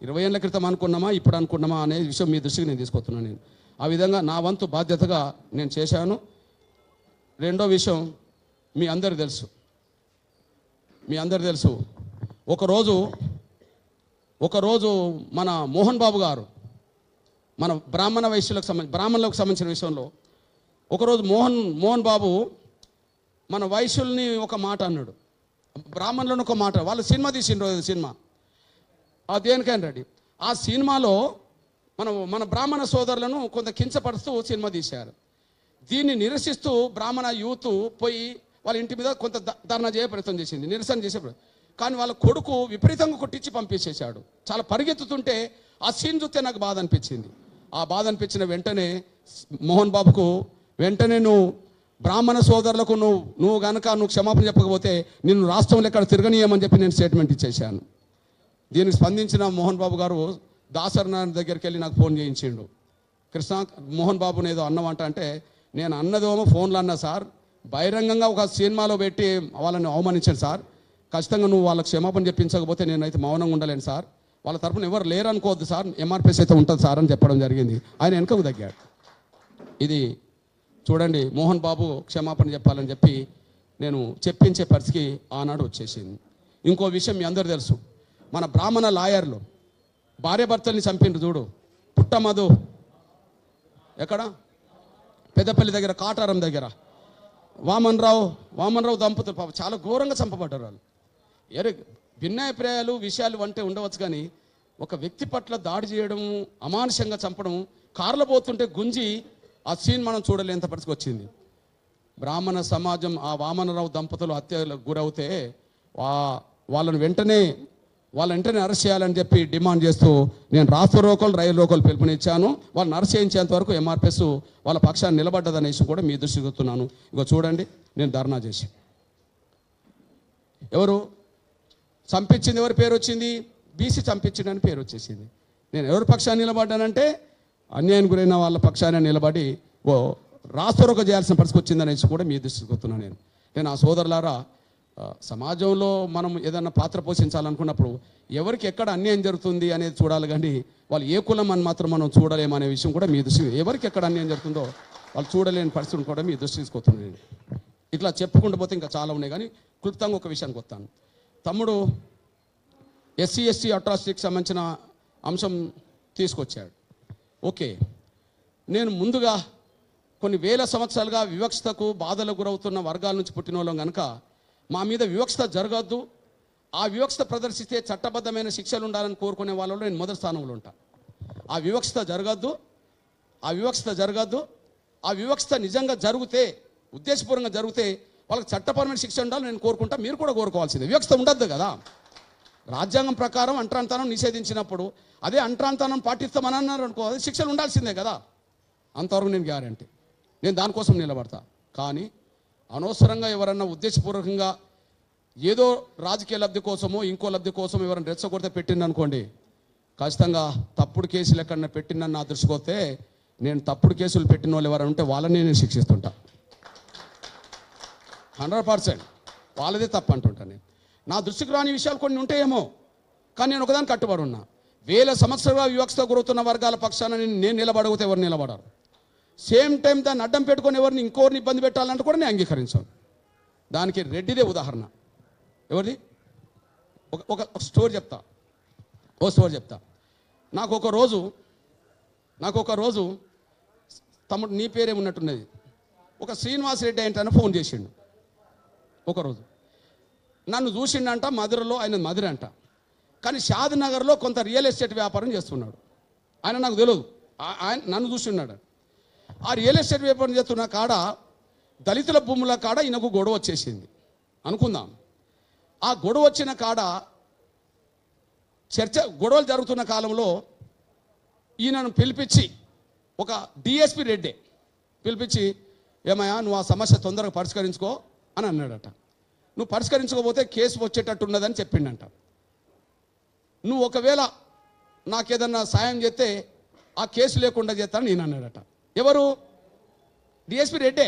20 ఏళ్ల క్రితం అనుకున్నామా ఇప్పుడు అనుకున్నామా అనే విషయం మీ దృష్టికి నేను తీసుకొస్తున్నాను. నేను ఆ విధంగా నా వంతు బాధ్యతగా నేను చేశాను. రెండో విషయం మీ అందరు తెలుసు ఒకరోజు మన మోహన్ బాబు గారు మన బ్రాహ్మణులకు సంబంధించిన విషయంలో ఒకరోజు మోహన్ బాబు మన వైశ్యుల్ని ఒక మాట అన్నాడు, బ్రాహ్మణులను ఒక మాట. వాళ్ళు సినిమా తీసిండ్రు, సినిమా దేనికైనా రెడీ. ఆ సినిమాలో మన బ్రాహ్మణ సోదరులను కొంత కించపరుస్తూ సినిమా తీశారు. దీన్ని నిరసిస్తూ బ్రాహ్మణ యూత్ పోయి వాళ్ళ ఇంటి మీద కొంత ధర్నా చేయ ప్రయత్నం చేసింది, నిరసన చేసే. కానీ వాళ్ళ కొడుకు విపరీతంగా కొట్టించి పంపించేశాడు. చాలా పరిగెత్తుతుంటే ఆ సీన్ చూస్తే నాకు బాధ అనిపించింది. ఆ బాధ అనిపించిన వెంటనే మోహన్ బాబుకు వెంటనే నువ్వు బ్రాహ్మణ సోదరులకు నువ్వు కనుక క్షమాపణ చెప్పకపోతే నిన్ను రాష్ట్రంలో ఎక్కడ తిరగనీయమని చెప్పి నేను స్టేట్మెంట్ ఇచ్చేశాను. దీనికి స్పందించిన మోహన్ బాబు గారు దాసరనారాయణ దగ్గరికి వెళ్ళి నాకు ఫోన్ చేయించిండు. మోహన్ బాబుని ఏదో అన్నమాట అంటే నేను అన్నదేమో ఫోన్లో అన్నా సార్, బహిరంగంగా ఒక సినిమాలో పెట్టి వాళ్ళని అవమానించాను సార్, ఖచ్చితంగా నువ్వు వాళ్ళకి క్షమాపణ చెప్పించకపోతే నేనైతే మౌనంగా ఉండలేను సార్, వాళ్ళ తరఫున ఎవరు లేరు అనుకోవద్దు సార్, ఎంఆర్పిఎస్ అయితే ఉంటుంది సార్ అని చెప్పడం జరిగింది. ఆయన వెనుకకు తగ్గాడు. ఇది చూడండి, మోహన్ బాబు క్షమాపణ చెప్పాలని చెప్పి నేను చెప్పించే పరిస్థితి ఆనాడు వచ్చేసింది. ఇంకో విషయం మీ అందరూ తెలుసు, మన బ్రాహ్మణ లాయర్లు భార్యాభర్తల్ని చంపిండ్రు చూడు. పుట్టమధు ఎక్కడ, పెద్దపల్లి దగ్గర, కాటారం దగ్గర వామన్ రావు దంపతులు చాలా ఘోరంగా చంపబడ్డారు. వాళ్ళు భిన్నాభిప్రాయాలు విషయాలు అంటే ఉండవచ్చు, కానీ ఒక వ్యక్తి పట్ల దాడి చేయడం, అమానుషంగా చంపడం, కారులో పోతుంటే గుంజి ఆ సీన్ మనం చూడలేంత పరిస్థితి వచ్చింది. బ్రాహ్మణ సమాజం ఆ వామనరావు దంపతులు హత్యలకు గురవుతే వాళ్ళని వెంటనే అరెస్ట్ చేయాలని చెప్పి డిమాండ్ చేస్తూ నేను రాష్ట్ర రోకోలు రైలు రోకోలు పిలుపునిచ్చాను. వాళ్ళని అరెస్ట్ చేయించేంత వరకు ఎంఆర్పిఎస్ వాళ్ళ పక్షాన్ని నిలబడ్డదనే విషయం కూడా మీ దృష్టికి వస్తున్నాను. ఇగో చూడండి, నేను ధర్నా చేసి ఎవరు చంపించింది, ఎవరి పేరు వచ్చింది, బీసీ చంపించిందని పేరు వచ్చేసింది. నేను ఎవరి పక్షాన్ని నిలబడ్డానంటే అన్యాయం గురైన వాళ్ళ పక్షాన్ని నిలబడి రాస్తరోక చేయాల్సిన పరిస్థితి వచ్చిందనేసి కూడా మీ దృష్టికి వస్తున్నాను. నేను ఆ సోదరులారా, సమాజంలో మనం ఏదన్నా పాత్ర పోషించాలనుకున్నప్పుడు ఎవరికి ఎక్కడ అన్యాయం జరుగుతుంది అనేది చూడాలి, కానీ వాళ్ళు ఏ కులం అని మాత్రం మనం చూడలేమనే విషయం కూడా మీ దృష్టి, ఎవరికి ఎక్కడ అన్యాయం జరుగుతుందో వాళ్ళు చూడలేని పరిస్థితిని కూడా మీ దృష్టికి తీసుకొస్తున్నాను. ఇట్లా చెప్పుకుంటూ పోతే ఇంకా చాలా ఉన్నాయి, కానీ క్లుప్తంగా ఒక విషయానికి వస్తాను. తమ్ముడు SC/ST అట్రాసిటీకి సంబంధించిన అంశం తీసుకొచ్చాడు. ఓకే, నేను ముందుగా కొన్ని వేల సంవత్సరాలుగా వివక్షతకు బాధలకు గురవుతున్న వర్గాల నుంచి పుట్టిన వాళ్ళం కనుక మా మీద వివక్షత జరగద్దు, ఆ వివక్షత ప్రదర్శిస్తే చట్టబద్ధమైన శిక్షలు ఉండాలని కోరుకునే వాళ్ళలో నేను మొదటి స్థానంలో ఉంటా. ఆ వివక్షత జరగద్దు, ఆ వివక్షత నిజంగా జరిగితే, ఉద్దేశపూర్వకంగా జరిగితే వాళ్ళకి చట్టపరమైన శిక్ష ఉండాలని నేను కోరుకుంటా. మీరు కూడా కోరుకోవాల్సిందే. వివక్షత ఉండద్దు కదా. రాజ్యాంగం ప్రకారం అంటరాంతనం నిషేధించినప్పుడు అదే అంటరాంతనం పాటిస్తామని అన్నారు అనుకో, అది శిక్షలు ఉండాల్సిందే కదా. అంతవరకు నేను గ్యారంటీ, నేను దానికోసం నిలబడతా. కానీ అనవసరంగా ఎవరన్నా ఉద్దేశపూర్వకంగా ఏదో రాజకీయ లబ్ధి కోసమో ఇంకో లబ్ధి కోసం ఎవరైనా రెచ్చగొడితే పెట్టిందనుకోండి, ఖచ్చితంగా తప్పుడు కేసులు ఎక్కడన్నా పెట్టిందని నా దృష్టికి వస్తే నేను తప్పుడు కేసులు పెట్టిన వాళ్ళు ఎవరైనా ఉంటే వాళ్ళని నేను శిక్షిస్తుంటా. 100% వాళ్ళదే తప్పు అంటుంటా. నేను నా దృష్టికి రాని విషయాలు కొన్ని ఉంటాయేమో, కానీ నేను ఒకదానికి కట్టుబడి ఉన్నా. వేల సంవత్సరాలుగా వివక్షత గురవుతున్న వర్గాల పక్షాన నేను నిలబడకపోతే ఎవరు నిలబడరు. సేమ్ టైం దాన్ని అడ్డం పెట్టుకొని ఎవరిని ఇంకోరిని ఇబ్బంది పెట్టాలంటే కూడా నేను అంగీకరించాను. దానికి రెడ్డిదే ఉదాహరణ. ఎవరిది? ఒక స్టోరీ చెప్తా. నాకు ఒక రోజు తమ్ముడు నీ పేరే ఉన్నట్టున్నది, ఒక శ్రీనివాస్ రెడ్డి ఏంటని ఫోన్ చేసిండు. ఒకరోజు నన్ను చూసిండంట, మధురలో, ఆయన మధుర అంట, కానీ షాద్ నగర్లో కొంత రియల్ ఎస్టేట్ వ్యాపారం చేస్తున్నాడు. ఆయన నాకు తెలియదు, ఆయన నన్ను చూస్తున్నాడు. ఆ రియల్ ఎస్టేట్ వ్యాపారం చేస్తున్న కాడ దళితుల భూముల కాడ ఈయనకు గొడవ వచ్చేసింది అనుకుందాం. ఆ గొడవ వచ్చిన కాడ గొడవలు జరుగుతున్న కాలంలో ఈయనను పిలిపించి, ఒక DSP రెడ్డి పిలిపించి, ఏమయ్యా నువ్వు ఆ సమస్య తొందరగా పరిష్కరించుకో అని అన్నాడట. నువ్వు పరిష్కరించకపోతే కేసు వచ్చేటట్టు ఉన్నదని చెప్పిండంట. నువ్వు ఒకవేళ నాకేదన్నా సాయం చేస్తే ఆ కేసు లేకుండా చేస్తాను నేను అన్నాడట. ఎవరు? డిఎస్పీ రెడ్డే.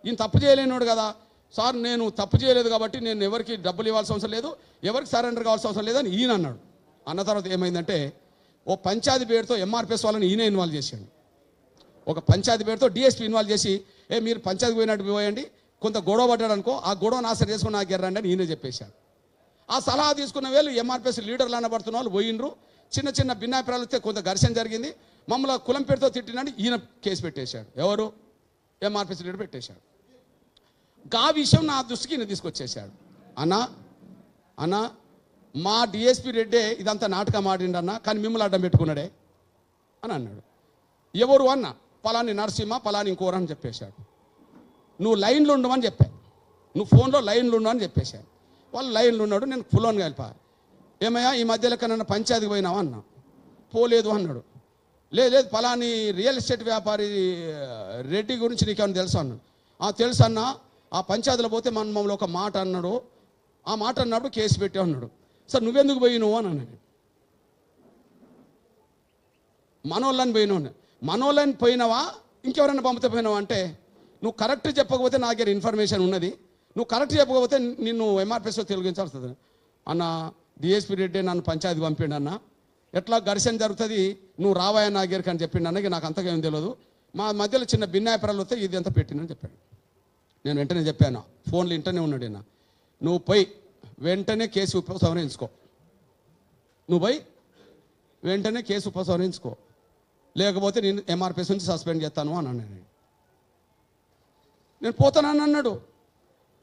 ఈయన తప్పు చేయలేనోడు కదా. సార్ నేను తప్పు చేయలేదు కాబట్టి నేను ఎవరికి డబ్బులు ఇవ్వాల్సిన అవసరం లేదు, ఎవరికి సరెండర్ కావాల్సిన అవసరం లేదని ఈయన అన్నాడు. అన్న తర్వాత ఏమైందంటే ఓ పంచాయతీ పేరుతో ఎంఆర్పిఎస్ వాళ్ళని ఈయన ఇన్వాల్వ్ చేశాడు. ఒక పంచాయతీ పేరుతో డిఎస్పీ ఇన్వాల్వ్ చేసి మీరు పంచాయతీ పోయినట్టు పోయండి, కొంత గొడవ పడ్డాడు అనుకో ఆ గొడవను ఆసరి చేసుకుని నాకు ఎర్రండి అని ఈయన చెప్పేశాడు. ఆ సలహా తీసుకున్న వేళ్ళు ఎంఆర్పిఎస్ లీడర్లు అనబడుతున్న వాళ్ళు పోయిండ్రు. చిన్న చిన్న భిన్నాభిప్రాయాలు వస్తే కొంత ఘర్షణ జరిగింది. మమ్మల్ని కులం పేరుతో తిట్టినని ఈయన కేసు పెట్టేశాడు. ఎవరు? ఎంఆర్పిఎస్ లీడర్ పెట్టేశాడు. గా విషయం నా దృష్టికి ఈయన తీసుకొచ్చేసాడు. అన్నా మా డిఎస్పీ రెడ్డే ఇదంతా నాటకం ఆడిండన్నా, కానీ మిమ్మల్ని అడ్డం పెట్టుకున్నాడే అని అన్నాడు. ఎవరు అన్న? పలాని నరసింహ, పలాని ఇంకోరు అని చెప్పేశాడు. నువ్వు లైన్లో ఉండమని చెప్పా, నువ్వు ఫోన్లో లైన్లో ఉండమని చెప్పేశాడు. వాళ్ళు లైన్లో ఉన్నాడు. నేను ఫుల్లోని కలిపా. ఏమయ్యా ఈ మధ్యలో కన్నా పంచాయతీకి పోయినావా అన్నా. పోలేదు అన్నాడు. లేదు పలాని రియల్ ఎస్టేట్ వ్యాపారి రెడ్డి గురించి నీకేమైనా తెలుసా అన్నాడు. తెలుసు అన్న, ఆ పంచాయతీలో పోతే మమ్మల్ని ఒక మాట అన్నాడు, ఆ మాట అన్నప్పుడు కేసు పెట్టావు అన్నాడు. సార్ నువ్వెందుకు పోయినావు అని అన్నాడు. మనోళ్ళని పోయినావు. మనోళ్ళని పోయినావా ఇంకెవరైనా పంపితే పోయినావా అంటే, నువ్వు కరెక్ట్ చెప్పకపోతే నా దగ్గర ఇన్ఫర్మేషన్ ఉన్నది, నువ్వు కరెక్ట్ చెప్పకపోతే నిన్ను ఎంఆర్పిఎస్లో తొలగించాల్సి వస్తుంది అన్న. డిఎస్పీ రెడ్డి నన్ను పంచాయతీ పంపిండు అన్న, ఎట్లా ఘర్షణ జరుగుతుంది, నువ్వు రావాయా నా దగ్గరికి అని చెప్పిండు అన్నకి. నాకు అంతగా ఏం తెలియదు, మా మధ్యలో చిన్న భిన్నాభిప్రాయాలు వస్తే ఇది ఎంత పెట్టినని చెప్పాడు. నేను వెంటనే చెప్పాను, ఫోన్లు ఇంటనే ఉన్నాడు ఈయన. నువ్వు పోయి వెంటనే కేసు ఉపసంహరించుకో, నువ్వు పోయి వెంటనే కేసు ఉపసంహరించుకో, లేకపోతే నేను ఎంఆర్పిఎస్ నుంచి సస్పెండ్ చేస్తాను అని అన్నాడు. నేను పోతానని అన్నాడు.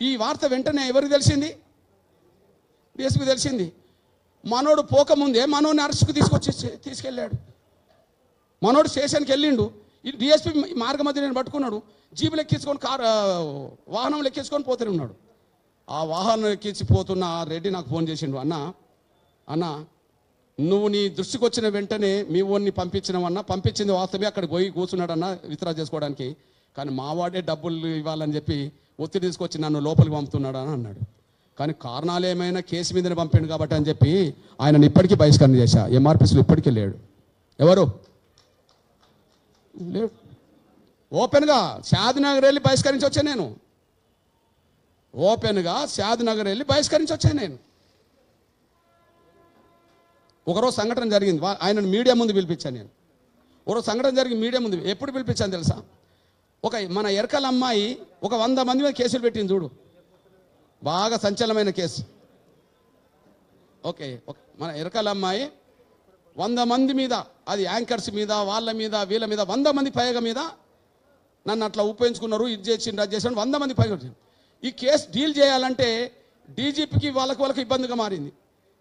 ఈ వార్త వెంటనే ఎవరికి తెలిసింది? డిఎస్పీకి తెలిసింది. మనోడు పోకముందే మనోడిని అరెస్ట్కు తీసుకెళ్ళాడు. మనోడు స్టేషన్కి వెళ్ళిండు. ఈ డిఎస్పీ మార్గ మధ్య నేను పట్టుకున్నాడు. జీబులు ఎక్కించుకొని వాహనం ఎక్కించుకొని పోతూనే ఉన్నాడు. ఆ వాహనం ఎక్కించిపోతున్న రెడ్డి నాకు ఫోన్ చేసిండు. అన్న నువ్వు నీ దృష్టికి వచ్చిన వెంటనే మీ ఓన్ని పంపించినావన్నా, పంపించింది వాస్తవే, అక్కడికి పోయి కూర్చున్నాడన్నా విత్డ్రా చేసుకోవడానికి, కానీ మావాడే డబ్బులు ఇవ్వాలని చెప్పి ఒత్తిడి తీసుకొచ్చి నన్ను లోపలికి పంపుతున్నాడు అని అన్నాడు. కానీ కారణాలు ఏమైనా కేసు మీదనే పంపిండు కాబట్టి అని చెప్పి ఆయనను ఇప్పటికీ బహిష్కరణ చేశా. ఎంఆర్పిఎస్లో ఇప్పటికీ లేడు. ఎవరు లేడు. ఓపెన్గా షాద్నగర్ వెళ్ళి బహిష్కరించి వచ్చాను నేను. ఓపెన్గా షాద్నగర్ వెళ్ళి బహిష్కరించి వచ్చాను నేను. ఒకరోజు సంఘటన జరిగింది, ఆయనను మీడియా ముందు పిలిపించాను నేను. ఒకరోజు సంఘటన జరిగి మీడియా ముందు ఎప్పుడు పిలిపించాను తెలుసా? మన ఎరకల అమ్మాయి 100 మంది మీద కేసులు పెట్టింది చూడు, బాగా సంచలనమైన కేసు. మన ఎరకల అమ్మాయి 100 మంది మీద, అది యాంకర్స్ మీద, వాళ్ళ మీద, వీళ్ళ మీద 100 మంది పైగా మీద నన్ను అట్లా ఉపయోగించుకున్నారు, ఇది చేసిండు, అది చేసిండు, 100 మంది పైగా. ఈ కేసు డీల్ చేయాలంటే డీజీపీకి వాళ్ళకి ఇబ్బందిగా మారింది.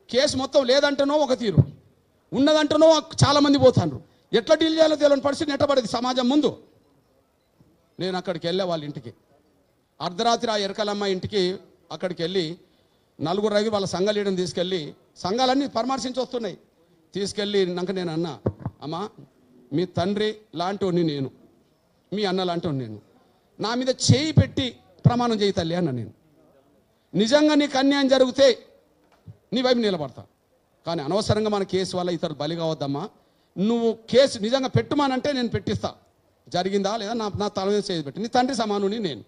కేసు మొత్తం లేదంటనో ఒక తీరు, ఉన్నదంటనో చాలామంది పోతాండ్రు. ఎట్లా డీల్ చేయాలో తెలియని పరిస్థితి నెట్టబడేది సమాజం ముందు. నేను అక్కడికి వెళ్ళే వాళ్ళ ఇంటికి అర్ధరాత్రి, ఆ ఎరకలమ్మ ఇంటికి అక్కడికి వెళ్ళి 4 వాళ్ళ సంఘ లీడర్ని తీసుకెళ్ళి, సంఘాలన్నీ పరామర్శించి వస్తున్నాయి, తీసుకెళ్ళి నేను అన్నా, అమ్మా మీ తండ్రి లాంటి నేను, మీ అన్న లాంటి నేను, నా మీద చేయి పెట్టి ప్రమాణం చేయి తల్లి అన్న. నేను నిజంగా నీకు అన్యాయం జరిగితే నీ వైపు నిలబడతా, కానీ అనవసరంగా మన కేసు వల్ల ఇతరులు బలి కావద్దమ్మా. నువ్వు కేసు నిజంగా పెట్టుమానంటే నేను పెట్టిస్తా, జరిగిందా లేదా నా తల మీద చేసి పెట్టి. నీ తండ్రి సమానుని నేను,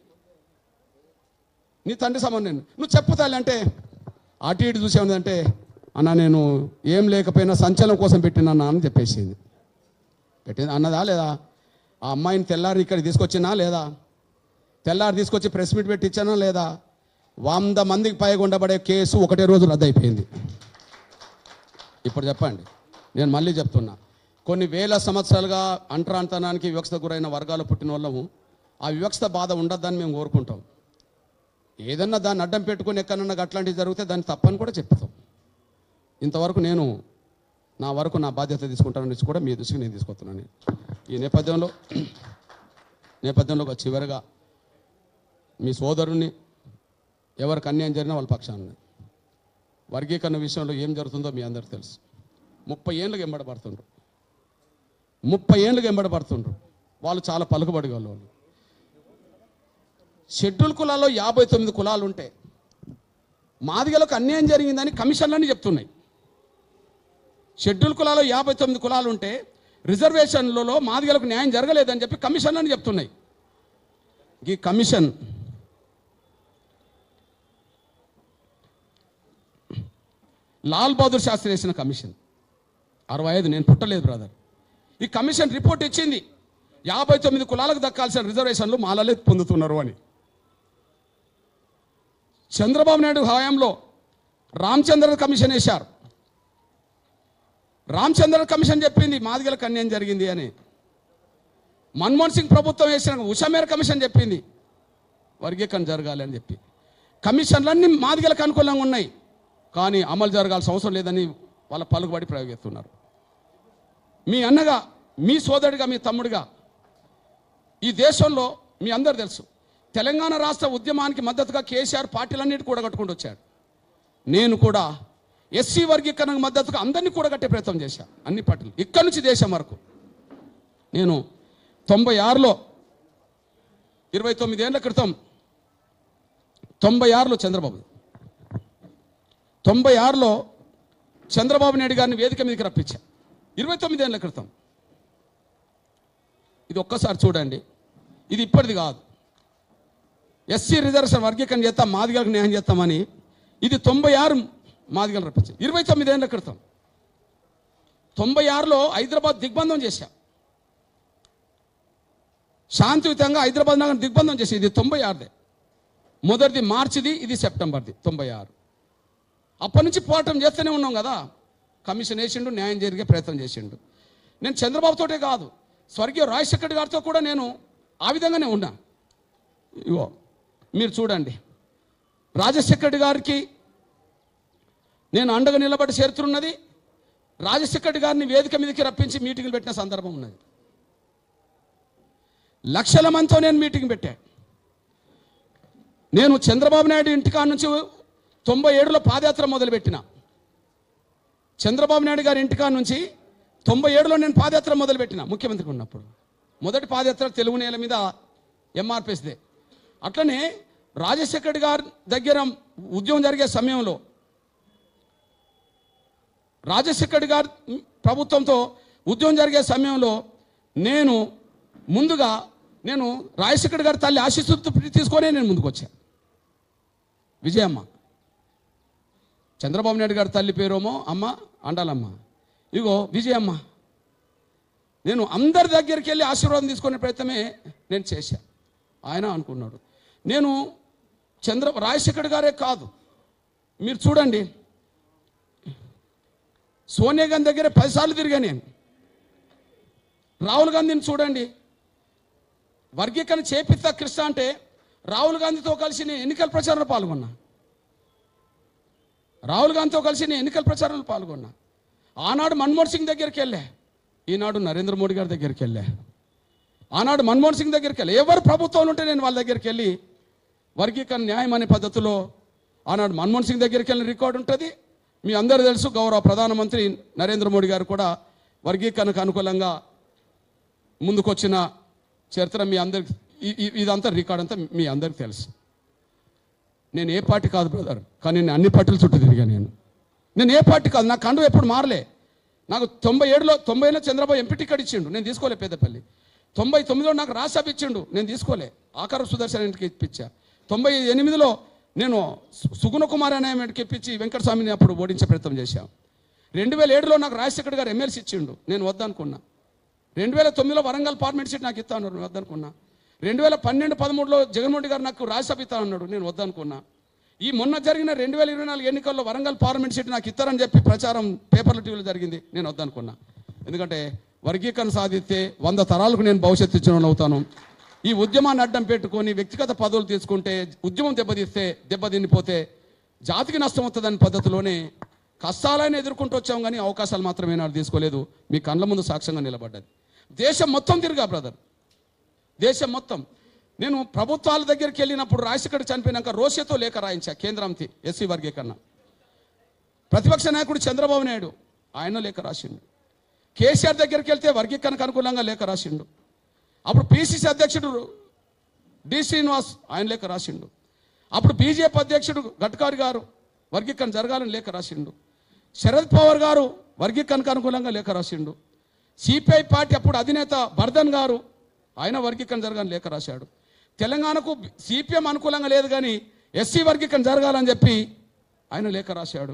నీ తండ్రి సమాను నేను, నువ్వు చెప్పుతాలి అంటే అటు ఇటు చూసేదంటే, అన్న నేను ఏం లేకపోయినా సంచలనం కోసం పెట్టినన్నా అని చెప్పేసింది. పెట్టింది అన్నదా లేదా? ఆ అమ్మాయిని తెల్లారి ఇక్కడికి తీసుకొచ్చినా లేదా? తెల్లారి తీసుకొచ్చి ప్రెస్ మీట్ పెట్టి ఇచ్చానా లేదా? 100 మందికి పైగా ఉండబడే కేసు ఒకటే రోజు రద్దు అయిపోయింది. ఇప్పుడు చెప్పండి, నేను మళ్ళీ చెప్తున్నా, కొన్ని వేల సంవత్సరాలుగా అంటరాంతనానికి వివక్షత గురైన వర్గాలు పుట్టిన వాళ్ళము, ఆ వివక్షత బాధ ఉండద్దని మేము కోరుకుంటాం. ఏదన్నా దాన్ని అడ్డం పెట్టుకుని ఎక్కడన్నా అట్లాంటివి జరిగితే దాన్ని తప్పని కూడా చెప్తాం. ఇంతవరకు నేను నా బాధ్యత తీసుకుంటానని కూడా మీ దృష్టికి నేను తీసుకొస్తున్నాను. ఈ నేపథ్యంలో చివరిగా మీ సోదరుని ఎవరికి అన్యాయం జరిగినా వాళ్ళ పక్షాన్ని, వర్గీకరణ విషయంలో ఏం జరుగుతుందో మీ అందరికీ తెలుసు. 30 ఏళ్ళకి ఎంబడబడుతుండ్రు. వాళ్ళు చాలా పలుకుబడి వాళ్ళు. షెడ్యూల్ కులాల్లో 59 కులాలు ఉంటే మాదిగలకు అన్యాయం జరిగిందని కమిషన్లన్నీ చెప్తున్నాయి. షెడ్యూల్ కులాల్లో 59 కులాలు ఉంటే రిజర్వేషన్లలో మాదిగలకు న్యాయం జరగలేదని చెప్పి కమిషన్లని చెప్తున్నాయి. ఈ కమిషన్ లాల్ బహదూర్ శాస్త్రి వేసిన కమిషన్ 65, నేను పుట్టలేదు బ్రదర్. ఈ కమిషన్ రిపోర్ట్ ఇచ్చింది 59 కులాలకు దక్కాల్సిన రిజర్వేషన్లు మాలలే పొందుతున్నారు అని. చంద్రబాబు నాయుడు హయాంలో రామచంద్ర కమిషన్ వేశారు. రామచంద్ర కమిషన్ చెప్పింది మాదిగలకు అన్యాయం జరిగింది అని. మన్మోహన్ సింగ్ ప్రభుత్వం వేసిన ఉషమేర్ కమిషన్ చెప్పింది వర్గీకరణ జరగాలి అని చెప్పి. కమిషన్లన్నీ మాదిగలకు అనుకూలంగా ఉన్నాయి, కానీ అమలు జరగాల్సిన అవసరం లేదని వాళ్ళ పలుకుబడి ప్రయోగిస్తున్నారు. మీ అన్నగా, మీ సోదరుడిగా, మీ తమ్ముడిగా ఈ దేశంలో మీ అందరు తెలుసు, తెలంగాణ రాష్ట్ర ఉద్యమానికి మద్దతుగా కేసీఆర్ పార్టీలన్నిటి కూడగట్టుకుంటూ వచ్చాడు. నేను కూడా ఎస్సీ వర్గీకరణకు మద్దతుగా అందరినీ కూడగట్టే ప్రయత్నం చేశాను, అన్ని పార్టీలు ఇక్కడి నుంచి దేశం వరకు. నేను 96లో 29 ఏళ్ల క్రితం 96లో చంద్రబాబు నాయుడు గారిని వేదిక మీదకి రప్పించా. 29 ఏళ్ల క్రితం. ఇది ఒక్కసారి చూడండి, ఇది ఇప్పటిది కాదు. ఎస్సీ రిజర్వేషన్ వర్గీకరణ చేస్తాం, మాదిగలకు న్యాయం చేస్తామని ఇది 96 మాదిగలు రప్పించారు. 29 ఏళ్ల క్రితం 96లో హైదరాబాద్ దిగ్బంధం చేశాం, శాంతియుతంగా హైదరాబాద్ నగరం దిగ్బంధం చేసి. ఇది 96దే, మొదటిది మార్చిది, ఇది సెప్టెంబర్ది 96. అప్పటి నుంచి పోరాటం చేస్తూనే ఉన్నాం కదా. కమిషన్ వేసిండు, న్యాయం జరిగే ప్రయత్నం చేసిండు. నేను చంద్రబాబుతోటే కాదు, స్వర్గీయ రాజశేఖర్ గారితో కూడా నేను ఆ విధంగానే ఉన్నా. ఇగో మీరు చూడండి, రాజశేఖర్ గారికి నేను అండగా నిలబడి చేరుతున్నది. రాజశేఖర్ గారిని వేదిక మీదకి రప్పించి మీటింగ్లు పెట్టిన సందర్భం ఉన్నది. లక్షల మందితో నేను మీటింగ్ పెట్టా. నేను చంద్రబాబు నాయుడు ఇంటికాడ నుంచి 97లో పాదయాత్ర మొదలుపెట్టిన. చంద్రబాబు నాయుడు గారి ఇంటికాడ నుంచి 97లో నేను పాదయాత్ర మొదలుపెట్టిన, ముఖ్యమంత్రిగా ఉన్నప్పుడు. మొదటి పాదయాత్ర తెలుగు నేల మీద ఎంఆర్పిఎస్దే. అట్లనే రాజశేఖర్ గారి దగ్గర ఉద్యమం జరిగే సమయంలో, రాజశేఖర్ గారి ప్రభుత్వంతో ఉద్యమం జరిగే సమయంలో నేను ముందుగా రాజశేఖర్ గారి తల్లి ఆశీస్సులతో తీసుకొని నేను ముందుకు వచ్చాను. విజయమ్మ, చంద్రబాబు నాయుడు గారి తల్లి పేరేమో అమ్మ అండాలమ్మ, ఇగో విజయమ్మ. నేను అందరి దగ్గరికి వెళ్ళి ఆశీర్వాదం తీసుకునే ప్రయత్నమే నేను చేశా. ఆయన అనుకున్నాడు. నేను రాజశేఖర్ గారే కాదు, మీరు చూడండి, సోనియా గాంధీ దగ్గర 10 సార్లు తిరిగా నేను. రాహుల్ గాంధీని చూడండి, వర్గీకరణ చేపిస్తా కృష్ణ అంటే రాహుల్ గాంధీతో కలిసి నేను ఎన్నికల ప్రచారంలో పాల్గొన్నా. ఆనాడు మన్మోహన్ సింగ్ దగ్గరికి వెళ్ళా, ఈనాడు నరేంద్ర మోడీ గారి దగ్గరికి వెళ్ళా. ఆనాడు మన్మోహన్ సింగ్ దగ్గరికి వెళ్ళా, ఎవరు ప్రభుత్వం ఉంటే నేను వాళ్ళ దగ్గరికి వెళ్ళి వర్గీకరణ న్యాయం అనే పద్ధతిలో ఆనాడు మన్మోహన్ సింగ్ దగ్గరికి వెళ్ళిన రికార్డు ఉంటుంది. మీ అందరూ తెలుసు, గౌరవ ప్రధానమంత్రి నరేంద్ర మోడీ గారు కూడా వర్గీకరణకు అనుకూలంగా ముందుకొచ్చిన చరిత్ర మీ అందరికి, ఇదంతా రికార్డ్ అంతా మీ అందరికి తెలుసు. నేను ఏ పార్టీ కాదు బ్రదర్, కానీ నేను అన్ని పార్టీల చుట్టూ తిరిగా. నేను ఏ పార్టీ కాదు, నా కండు ఎప్పుడు మారలే. నాకు 90లో చంద్రబాబు ఎంపీ టికెట్ ఇచ్చిండు, నేను తీసుకోలే. పెద్దపల్లి 99లో నాకు రాజ్యసభ ఇచ్చిండు, నేను తీసుకోలే. ఆకార సుదర్శన్ ఇంటికి ఇప్పించా. 98లో నేను సుగుణ కుమార్ అనే ఇంటికి ఇప్పించి వెంకటస్వామిని అప్పుడు ఓడించే ప్రయత్నం చేశాం. 2007లో నాకు రాజశేఖర్ గారు ఎమ్మెల్సీ ఇచ్చిండు, నేను వద్దనుకున్నా. 2009లో వరంగల్ పార్లమెంట్ సీట్ నాకు ఇస్తా అన్నారు, నేను వద్దనుకున్నా. 2012-13లో జగన్మోహన్ రెడ్డి గారు నాకు రాజ్యసభ ఇస్తా అన్నాడు, నేను వద్దనుకున్నా. ఈ మొన్న జరిగిన 2024 ఎన్నికల్లో వరంగల్ పార్లమెంట్ సీట్ నాకు ఇస్తారని చెప్పి ప్రచారం పేపర్లు, టీవీలో జరిగింది, నేను వద్దనుకున్నా. ఎందుకంటే వర్గీకరణ సాధిస్తే 100 తరాలకు నేను భవిష్యత్తు ఇచ్చిన అవుతాను. ఈ ఉద్యమాన్ని అడ్డం పెట్టుకొని వ్యక్తిగత పదవులు తీసుకుంటే, ఉద్యమం దెబ్బతినిపోతే జాతికి నష్టం అవుతుందని పద్ధతిలోనే కష్టాలైనా ఎదుర్కొంటూ వచ్చాం, కానీ అవకాశాలు మాత్రమే నాడు తీసుకోలేదు. మీ కళ్ళ ముందు సాక్ష్యంగా నిలబడ్డది. దేశం మొత్తం తిరిగా బ్రదర్, దేశం మొత్తం. నేను ప్రభుత్వాల దగ్గరికి వెళ్ళినప్పుడు రాజశేఖర్ చనిపోయినాక రోషతో లేఖ రాయించా కేంద్రంకి, ఎస్సీ వర్గీకరణ. ప్రతిపక్ష నాయకుడు చంద్రబాబు నాయుడు ఆయన లేఖ రాసిండు. కేసీఆర్ దగ్గరికి వెళ్తే వర్గీకరణకు అనుకూలంగా లేఖ రాసిండు. అప్పుడు పిసిసి అధ్యక్షుడు డి శ్రీనివాస్ ఆయన లేఖ రాసిండు. అప్పుడు బీజేపీ అధ్యక్షుడు గడ్కరీ గారు వర్గీకరణ జరగాలని లేఖ రాసిండు. శరద్ పవార్ గారు వర్గీకరణకు అనుకూలంగా లేఖ రాసిండు. సిపిఐ పార్టీ అప్పుడు అధినేత బర్ధన్ గారు ఆయన వర్గీకరణ జరగాలని లేఖ రాశాడు. తెలంగాణకు సిపిఎం అనుకూలంగా లేదు కానీ ఎస్సీ వర్గీకరణ జరగాలని చెప్పి ఆయన లేఖ రాశాడు.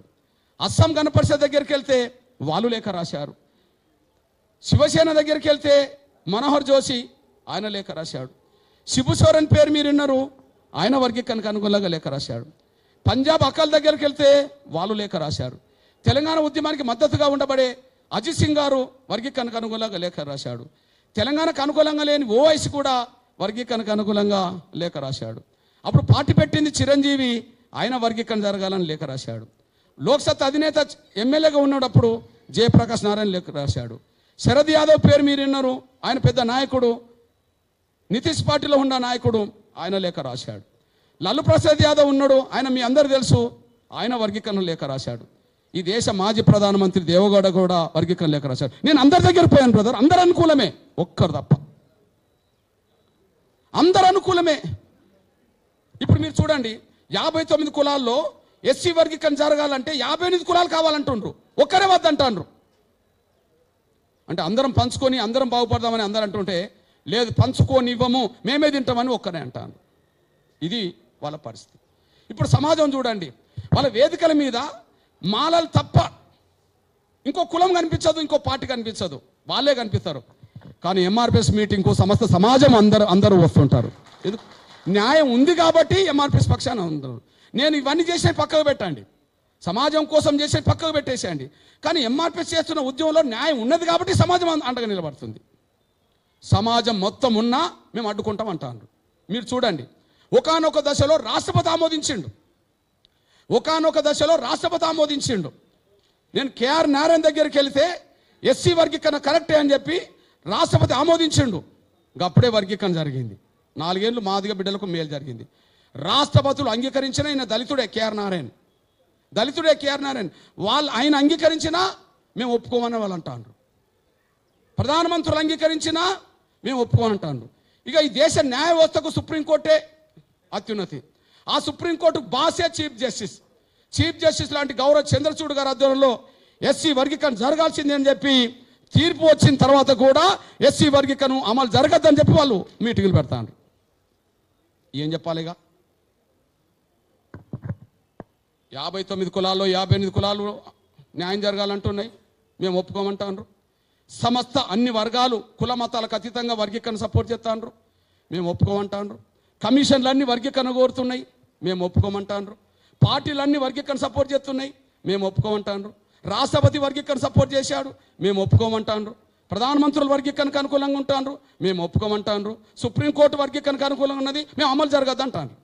అస్సాం గణ పరిషత్ దగ్గరికి వెళ్తే వాళ్ళు లేఖ రాశారు. శివసేన దగ్గరికి వెళ్తే మనోహర్ జోషి ఆయన లేఖ రాశాడు. శిబు సోరెన్ పేరు మీరు విన్నారు, ఆయన వర్గీకరణకు అనుకూలంగా లేఖ రాశాడు. పంజాబ్ అకాల్ దగ్గరికి వెళ్తే వాళ్ళు లేఖ రాశారు. తెలంగాణ ఉద్యమానికి మద్దతుగా ఉండబడే అజిత్ సింగ్ గారు వర్గీకరణకు అనుకూలంగా లేఖ రాశాడు. తెలంగాణకు అనుకూలంగా లేని ఓవైసీ కూడా వర్గీకరణకు అనుకూలంగా లేఖ రాశాడు. అప్పుడు పార్టీ పెట్టింది చిరంజీవి, ఆయన వర్గీకరణ జరగాలని లేఖ రాశాడు. లోక్సత్తా అధినేత ఎమ్మెల్యేగా ఉన్నప్పుడు జయప్రకాష్ నారాయణ లేఖ రాశాడు. శరద్ యాదవ్ పేరు మీరు విన్నారు, ఆయన పెద్ద నాయకుడు, నితీష్ పార్టీలో ఉన్న నాయకుడు, ఆయన లేఖ రాశాడు. లల్లు ప్రసాద్ యాదవ్ ఉన్నాడు, ఆయన మీ అందరు తెలుసు, ఆయన వర్గీకరణ లేఖ రాశాడు. ఈ దేశ మాజీ ప్రధానమంత్రి దేవగౌడ కూడా వర్గీకరణ లేఖ రాశాడు. నేను అందరి దగ్గర పోయాను బ్రదర్, అందరు అనుకూలమే, ఒక్కరు తప్ప అందరు అనుకూలమే. ఇప్పుడు మీరు చూడండి, 59 కులాల్లో ఎస్సీ వర్గీకరణ జరగాలంటే 58 కులాలు కావాలంటుండ్రు, ఒక్కరే వద్దంటాండ్రు. అంటే అందరం పంచుకొని అందరం బాగుపడదామని అందరూ అంటుంటే, లేదు పంచుకొని ఇవ్వము, మేమే తింటామని ఒక్కరే అంటాను. ఇది వాళ్ళ పరిస్థితి. ఇప్పుడు సమాజం చూడండి, వాళ్ళ వేదికల మీద మాలలు తప్ప ఇంకో కులం కనిపించదు, ఇంకో పార్టీ కనిపించదు, వాళ్ళే కనిపిస్తారు. కానీ ఎంఆర్పిఎస్ మీటింగ్కు సమస్త సమాజం అందరూ వస్తుంటారు. ఎందుకు? న్యాయం ఉంది కాబట్టి ఎంఆర్పిఎస్ పక్షాన అందరూ. నేను ఇవన్నీ చేసే పక్కకు పెట్టండి, సమాజం కోసం చేసే పక్కకు పెట్టేసేయండి. కానీ ఎంఆర్పిఎస్ చేస్తున్న ఉద్యమంలో న్యాయం ఉన్నది కాబట్టి సమాజం అండగా నిలబడుతుంది. సమాజం మొత్తం ఉన్నా మేము అడ్డుకుంటాం అంటారు. మీరు చూడండి, ఒకానొక దశలో రాష్ట్రపతి ఆమోదించిండు. నేను కేఆర్ నారాయణ దగ్గరికి వెళితే ఎస్సీ వర్గీకరణ కరెక్టే అని చెప్పి రాష్ట్రపతి ఆమోదించిండు. అప్పుడే వర్గీకరణ జరిగింది. 4 ఏళ్ళు మాదిగ బిడ్డలకు మేలు జరిగింది. రాష్ట్రపతులు అంగీకరించిన ఆయన దళితుడే కేఆర్ నారాయణ, ఆయన అంగీకరించినా మేము ఒప్పుకోమని వాళ్ళు అంటారు. ప్రధానమంత్రులు అంగీకరించినా మేము ఒప్పుకోమంటాను. ఇక ఈ దేశ న్యాయ వ్యవస్థకు సుప్రీంకోర్టే అత్యున్నతి. ఆ సుప్రీంకోర్టు బాసే చీఫ్ జస్టిస్ లాంటి గౌరవ్ చంద్రచూడ్ గారి ఆధ్వర్యంలో ఎస్సీ వర్గీకరణ జరగాల్సిందే అని చెప్పి తీర్పు వచ్చిన తర్వాత కూడా ఎస్సీ వర్గీకరణ అమలు జరగద్దని చెప్పి వాళ్ళు మీటింగులు పెడతారు. ఏం చెప్పాలిగా? 59 కులాల్లో 58 కులాలు న్యాయం జరగాలంటున్నాయి, మేము ఒప్పుకోమంటాను. సమస్త అన్ని వర్గాలు కుల మతాలకు అతీతంగా వర్గీకరణ సపోర్ట్ చేస్తాండ్రు, మేము ఒప్పుకోమంటాండ్రు. కమిషన్లన్నీ వర్గీకరణ కోరుతున్నాయి, మేము ఒప్పుకోమంటాండ్రు. పార్టీలన్నీ వర్గీకరణ సపోర్ట్ చేస్తున్నాయి, మేము ఒప్పుకోమంటాండ్రు. రాష్ట్రపతి వర్గీకరణ సపోర్ట్ చేశాడు, మేము ఒప్పుకోమంటాండ్రు. ప్రధానమంత్రులు వర్గీకరణకు అనుకూలంగా ఉంటాండ్రు, మేము ఒప్పుకోమంటాండ్రు. సుప్రీంకోర్టు వర్గీకరణకు అనుకూలంగా ఉన్నది, మేము అమలు జరగద్దంటాండ్రు.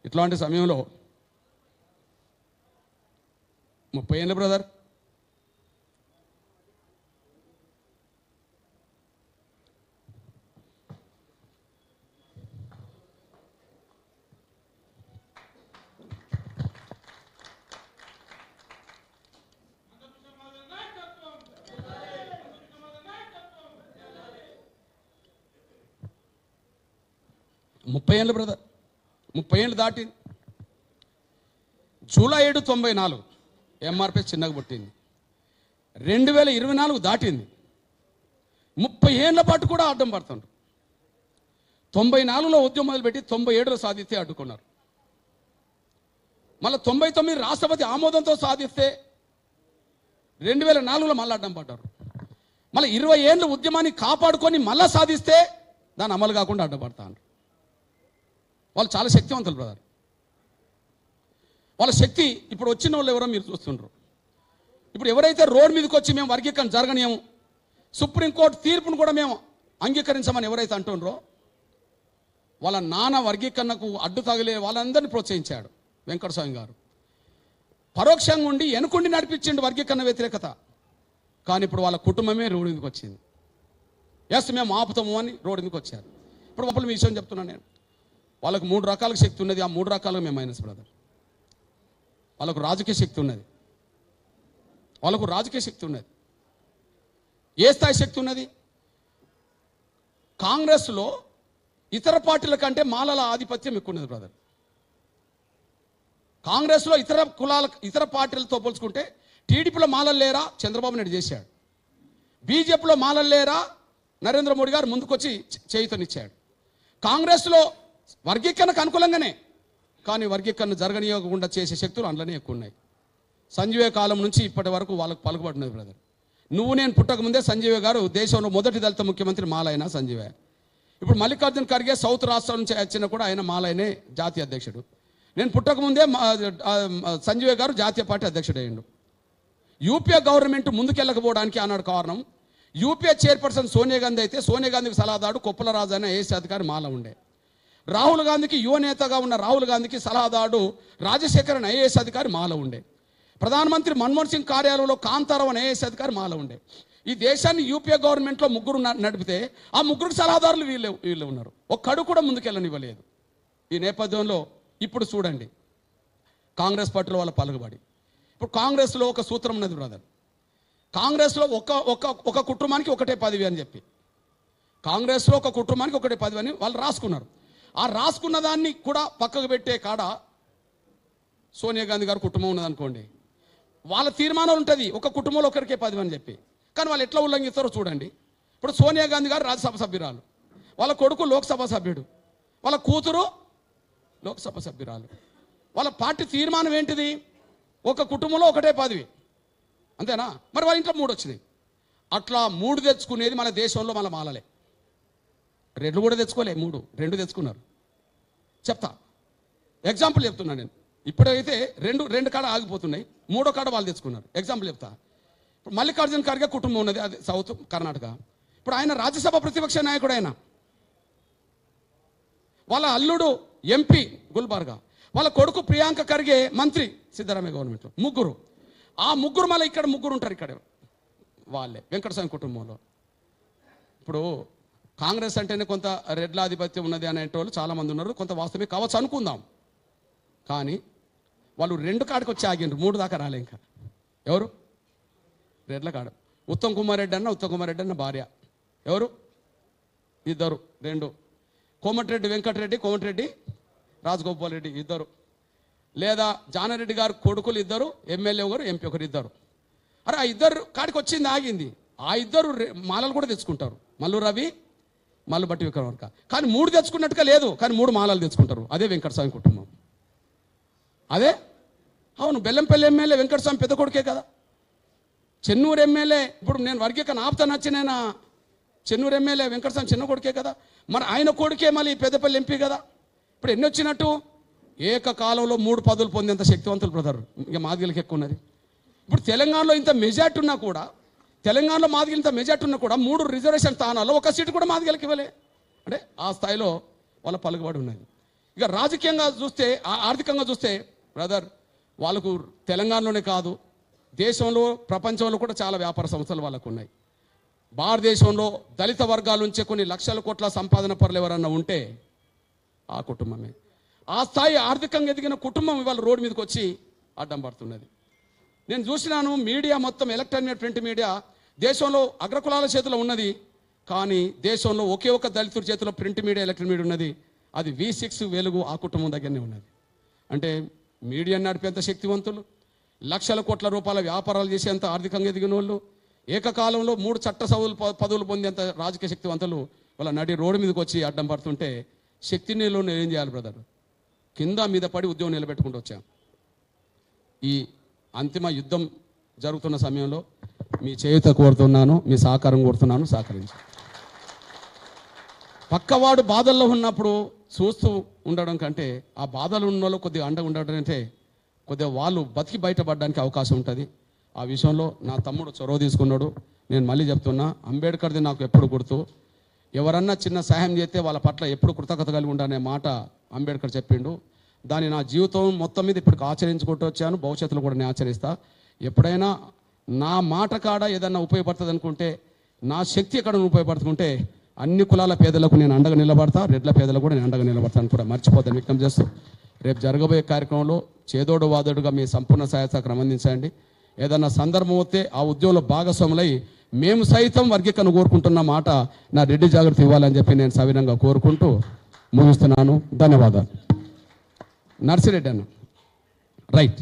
ఇట్లాంటి సమయంలో 30 ఏళ్ళ బ్రదర్, ముప్పై ఏళ్ళు దాటి జూలై 7, 94 ఎంఆర్పిఎస్ చిన్నగా పుట్టింది. 2024 దాటింది. 30 ఏళ్ల పాటు కూడా అడ్డం పడుతుండ్రు. 94లో ఉద్యమం మొదలుపెట్టి 97లో సాధిస్తే అడ్డుకున్నారు. మళ్ళీ 99 రాష్ట్రపతి ఆమోదంతో సాధిస్తే 2004లో మళ్ళీ అడ్డం పడ్డారు. మళ్ళీ 20 ఏళ్ళు ఉద్యమాన్ని కాపాడుకొని మళ్ళీ సాధిస్తే దాన్ని అమలు కాకుండా అడ్డుపడతారు. వాళ్ళు చాలా శక్తివంతులు బ్రదర్. వాళ్ళ శక్తి ఇప్పుడు వచ్చిన వాళ్ళు ఎవరో మీరు చూస్తుండ్రు. ఇప్పుడు ఎవరైతే రోడ్ మీదకి వచ్చి మేము వర్గీకరణ జరగనియము, సుప్రీంకోర్టు తీర్పును కూడా మేము అంగీకరించమని ఎవరైతే అంటుండ్రో, వాళ్ళ నాన్న వర్గీకరణకు అడ్డు తగిలే వాళ్ళందరినీ ప్రోత్సహించాడు వెంకటస్వామి గారు. పరోక్షంగా ఉండి వెనుకుండి నడిపించిండు వర్గీకరణ వ్యతిరేకత. కానీ ఇప్పుడు వాళ్ళ కుటుంబమే రోడ్డు మీదకి వచ్చింది. ఎస్ మేము ఆపుతాము అని రోడ్డు మీదకి వచ్చారు. ఇప్పుడు ఒకళ్ళు మీ విషయం చెప్తున్నాను నేను. వాళ్ళకు 3 రకాల శక్తి ఉన్నది. ఆ 3 రకాలుగా మేము మైనస్ బ్రదర్. వాళ్ళకు రాజకీయ శక్తి ఉన్నది. ఏ స్థాయి శక్తి ఉన్నది? కాంగ్రెస్లో ఇతర పార్టీల కంటే మాలల ఆధిపత్యం ఎక్కువ ఉన్నది బ్రదర్. కాంగ్రెస్లో ఇతర కులాల ఇతర పార్టీలతో పోల్చుకుంటే టీడీపీలో మాలలు లేరా, చంద్రబాబు నాయుడు చేశాడు. బీజేపీలో మాలలు లేరా, నరేంద్ర మోడీ గారు ముందుకొచ్చి చేయుతనిచ్చాడు. కాంగ్రెస్లో వర్గీకరణకు అనుకూలంగానే, కానీ వర్గీకరణ జరగనీయకుండా చేసే శక్తులు అందులోనే ఎక్కువ ఉన్నాయి. సంజీవే కాలం నుంచి ఇప్పటి వరకు వాళ్ళకు పలుకుబడినది బ్రదర్. నువ్వు నేను పుట్టకముందే సంజీవే గారు దేశంలో మొదటి దళిత ముఖ్యమంత్రి మాలైన సంజీవే. ఇప్పుడు మల్లికార్జున ఖర్గే సౌత్ రాష్ట్రాల నుంచి వచ్చిన కూడా ఆయన మాలైనే జాతీయ అధ్యక్షుడు. నేను పుట్టకముందే సంజీవే గారు జాతీయ పార్టీ అధ్యక్షుడు అయ్యిండు. యూపీఏ గవర్నమెంట్ ముందుకెళ్ళకపోవడానికి అన్నాడు కారణం, యూపీఏ చైర్పర్సన్ సోనియా గాంధీ అయితే సోనియా గాంధీకి సలహాదారు కొప్పలరాజు అనే ఐఏఎస్ అధికారి మాల ఉండే. రాహుల్ గాంధీకి యువ నేతగా ఉన్న రాహుల్ గాంధీకి సలహాదారు రాజశేఖరన్ ఐఏఎస్ అధికారి మాల ఉండే. ప్రధానమంత్రి మన్మోహన్ సింగ్ కార్యాలయంలో కాంతారావు అనే ఐఏఎస్ అధికారి మాల ఉండే. ఈ దేశాన్ని యూపీఏ గవర్నమెంట్లో ముగ్గురు నడిపితే ఆ ముగ్గురికి సలహాదారులు వీళ్ళు ఉన్నారు. ఒక్కడు కూడా ముందుకెళ్ళనివ్వలేదు. ఈ నేపథ్యంలో ఇప్పుడు చూడండి కాంగ్రెస్ పార్టీలో వాళ్ళ పలుకుబడి. ఇప్పుడు కాంగ్రెస్లో ఒక సూత్రం ఉన్నది బ్రదర్. కాంగ్రెస్లో ఒక కుటుంబానికి ఒకటే పదవి అని చెప్పి, కాంగ్రెస్లో ఒక కుటుంబానికి ఒకటే పదవి అని వాళ్ళు రాసుకున్నారు. ఆ రాసుకున్న దాన్ని కూడా పక్కకు పెట్టే కాడ సోనియా గాంధీ గారు కుటుంబం ఉన్నదనుకోండి, వాళ్ళ తీర్మానం ఉంటుంది ఒక కుటుంబంలో ఒకరికే పదవి అని చెప్పి. కానీ వాళ్ళు ఎట్లా ఉల్లంఘిస్తారో చూడండి. ఇప్పుడు సోనియా గాంధీ గారు రాజ్యసభ సభ్యురాలు, వాళ్ళ కొడుకు లోక్సభ సభ్యుడు, వాళ్ళ కూతురు లోక్సభ సభ్యురాలు. వాళ్ళ పార్టీ తీర్మానం ఏంటిది? ఒక కుటుంబంలో ఒకటే పదవి, అంతేనా? మరి వాళ్ళ ఇంట్లో 3 వచ్చినాయి. అట్లా 3 తెచ్చుకునేది మన దేశంలో మన మాలలే. 2 కూడా తెచ్చుకోలే, 2 తెచ్చుకున్నారు. చెప్తా, ఎగ్జాంపుల్ చెప్తున్నా నేను. ఇప్పుడైతే రెండు కాడ ఆగిపోతున్నాయి, 3వ కాడ వాళ్ళు తెచ్చుకున్నారు. ఎగ్జాంపుల్ చెప్తా. ఇప్పుడు మల్లికార్జున ఖర్గే కుటుంబం ఉన్నది, అది సౌత్ కర్ణాటక. ఇప్పుడు ఆయన రాజ్యసభ ప్రతిపక్ష నాయకుడు. ఆయన వాళ్ళ అల్లుడు ఎంపీ గుల్బర్గా, వాళ్ళ కొడుకు ప్రియాంక ఖర్గే మంత్రి సిద్ధరామయ్య గవర్నమెంట్లో. 3. ఆ 3 మళ్ళీ ఇక్కడ 3 ఉంటారు. ఇక్కడ వాళ్ళే వెంకటస్వామి కుటుంబంలో. ఇప్పుడు కాంగ్రెస్ అంటేనే కొంత రెడ్ల ఆధిపత్యం ఉన్నది అనేటోళ్ళు చాలామంది ఉన్నారు. కొంత వాస్తవమే కావచ్చు అనుకుందాం. కానీ వాళ్ళు 2 కాడికి వచ్చి ఆగిండ్రు, 3 దాకా రాలే. ఇంకా ఎవరు? రెడ్ల కాడ ఉత్తమ్ కుమార్ రెడ్డి అన్న భార్య ఎవరు? 2. 2 కోమటిరెడ్డి వెంకటరెడ్డి, కోమటిరెడ్డి రాజగోపాల్ రెడ్డి 2. లేదా జానారెడ్డి గారు కొడుకులు 2, ఎమ్మెల్యే ఒకరు, ఎంపీ ఒకరు 2. అరే ఆ 2 కాడికి వచ్చింది, ఆగింది. ఆ 2 మాలలు కూడా తెచ్చుకుంటారు, మల్లు రవి, మల్లు బట్టి విక్రమార్క. కానీ 3 తెచ్చుకున్నట్టుగా లేదు, కానీ 3 మాలలు తెచ్చుకుంటారు. అదే వెంకటస్వామి కుటుంబం. అదే అవును, బెల్లంపల్లి ఎమ్మెల్యే వెంకటస్వామి పెద్ద కొడుకే కదా. చెన్నూరు ఎమ్మెల్యే, ఇప్పుడు నేను వర్గీకరణ ఆపుతా నచ్చినైనా చెన్నూరు ఎమ్మెల్యే వెంకటస్వామి చిన్న కొడుకే కదా. మరి ఆయన కొడుకే మళ్ళీ పెద్దపల్లి ఎంపీ కదా. ఇప్పుడు ఎన్ని వచ్చినట్టు? ఏకకాలంలో 3 పదవులు పొందేంత శక్తివంతులు బ్రదర్. ఇంకా మాదిగలకి ఎక్కువ ఉన్నది. ఇప్పుడు తెలంగాణలో ఇంత మెజార్టీ ఉన్నా కూడా, తెలంగాణలో మాదిగలు ఇంత మెజార్టీ ఉన్నా కూడా 3 రిజర్వేషన్ స్థానాల్లో 1 సీటు కూడా మాదిగలకి ఇవ్వలే. అంటే ఆ స్థాయిలో వాళ్ళ పలుకుబడి ఉన్నది. ఇక రాజకీయంగా చూస్తే, ఆర్థికంగా చూస్తే బ్రదర్, వాళ్ళకు తెలంగాణలోనే కాదు దేశంలో ప్రపంచంలో కూడా చాలా వ్యాపార సంస్థలు వాళ్ళకు ఉన్నాయి. భారతదేశంలో దళిత వర్గాల నుంచే కొన్ని లక్షల కోట్ల సంపాదన పరులు ఎవరన్నా ఉంటే ఆ కుటుంబమే. ఆ స్థాయి ఆర్థికంగా ఎదిగిన కుటుంబం ఇవాళ రోడ్డు మీదకి వచ్చి అడ్డం పడుతున్నది. నేను చూసినాను, మీడియా మొత్తం ఎలక్ట్రానిక్ ప్రింట్ మీడియా దేశంలో అగ్రకులాల చేతిలో ఉన్నది. కానీ దేశంలో ఒకే ఒక దళితుడి చేతిలో ప్రింట్ మీడియా, ఎలక్ట్రానిక్ మీడియా ఉన్నది. అది V6 వెలుగు ఆ కుటుంబం దగ్గరనే ఉన్నది. అంటే మీడియా నడిపేంత శక్తివంతులు, లక్షల కోట్ల రూపాయల వ్యాపారాలు చేసేంత ఆర్థికంగా ఎదిగిన వాళ్ళు, ఏకకాలంలో 3 చట్ట పదవులు పొందేంత రాజకీయ శక్తివంతులు వాళ్ళ నడి రోడ్డు మీదకి వచ్చి అడ్డం పడుతుంటే శక్తిని ఏం చేయాలి బ్రదర్? కింద మీద పడి ఉద్యోగం నిలబెట్టుకుంటూ వచ్చాం. ఈ అంతిమ యుద్ధం జరుగుతున్న సమయంలో మీ చేయూత కోరుతున్నాను, మీ సహకారం కోరుతున్నాను. సహకరించి పక్కవాడు బాధల్లో ఉన్నప్పుడు చూస్తూ ఉండడం కంటే ఆ బాధలు ఉన్న వాళ్ళు కొద్దిగా అండగా ఉండడం అంటే కొద్దిగా వాళ్ళు బతికి బయటపడడానికి అవకాశం ఉంటుంది. ఆ విషయంలో నా తమ్ముడు చొరవ తీసుకున్నాడు. నేను మళ్ళీ చెప్తున్నా, అంబేద్కర్ది నాకు ఎప్పుడు గుర్తు. ఎవరన్నా చిన్న సహాయం చేస్తే వాళ్ళ పట్ల ఎప్పుడు కృతజ్ఞత కలిగి ఉండనే మాట అంబేద్కర్ చెప్పిండు. దాన్ని నా జీవితం మొత్తం మీద ఇప్పటికి ఆచరించుకుంటూ వచ్చాను, భవిష్యత్తులో కూడా నేను ఆచరిస్తా. ఎప్పుడైనా నా మాట కాడ ఏదన్నా ఉపయోగపడుతుంది అనుకుంటే, నా శక్తి ఎక్కడ ఉపయోగపడుతుంటే అన్ని కులాల పేదలకు నేను అండగా నిలబడతా, రెడ్ల పేదలకు కూడా నేను అండగా నిలబడతాను కూడా మర్చిపోతాను వ్యక్తం చేస్తూ, రేపు జరగబోయే కార్యక్రమంలో చేదోడు వాదోడుగా మీ సంపూర్ణ సహాయ సహకారం అందించండి. ఏదన్నా సందర్భం వస్తే ఆ ఉద్యోగంలో భాగస్వాములై మేము సైతం వర్గీకరణ కోరుకుంటున్న మాట నా రెడ్డి జాగ్రత్త ఇవ్వాలని చెప్పి నేను సవినంగా కోరుకుంటూ ముగిస్తున్నాను. ధన్యవాదాలు. నర్సిరెడ్డి అన్న రైట్.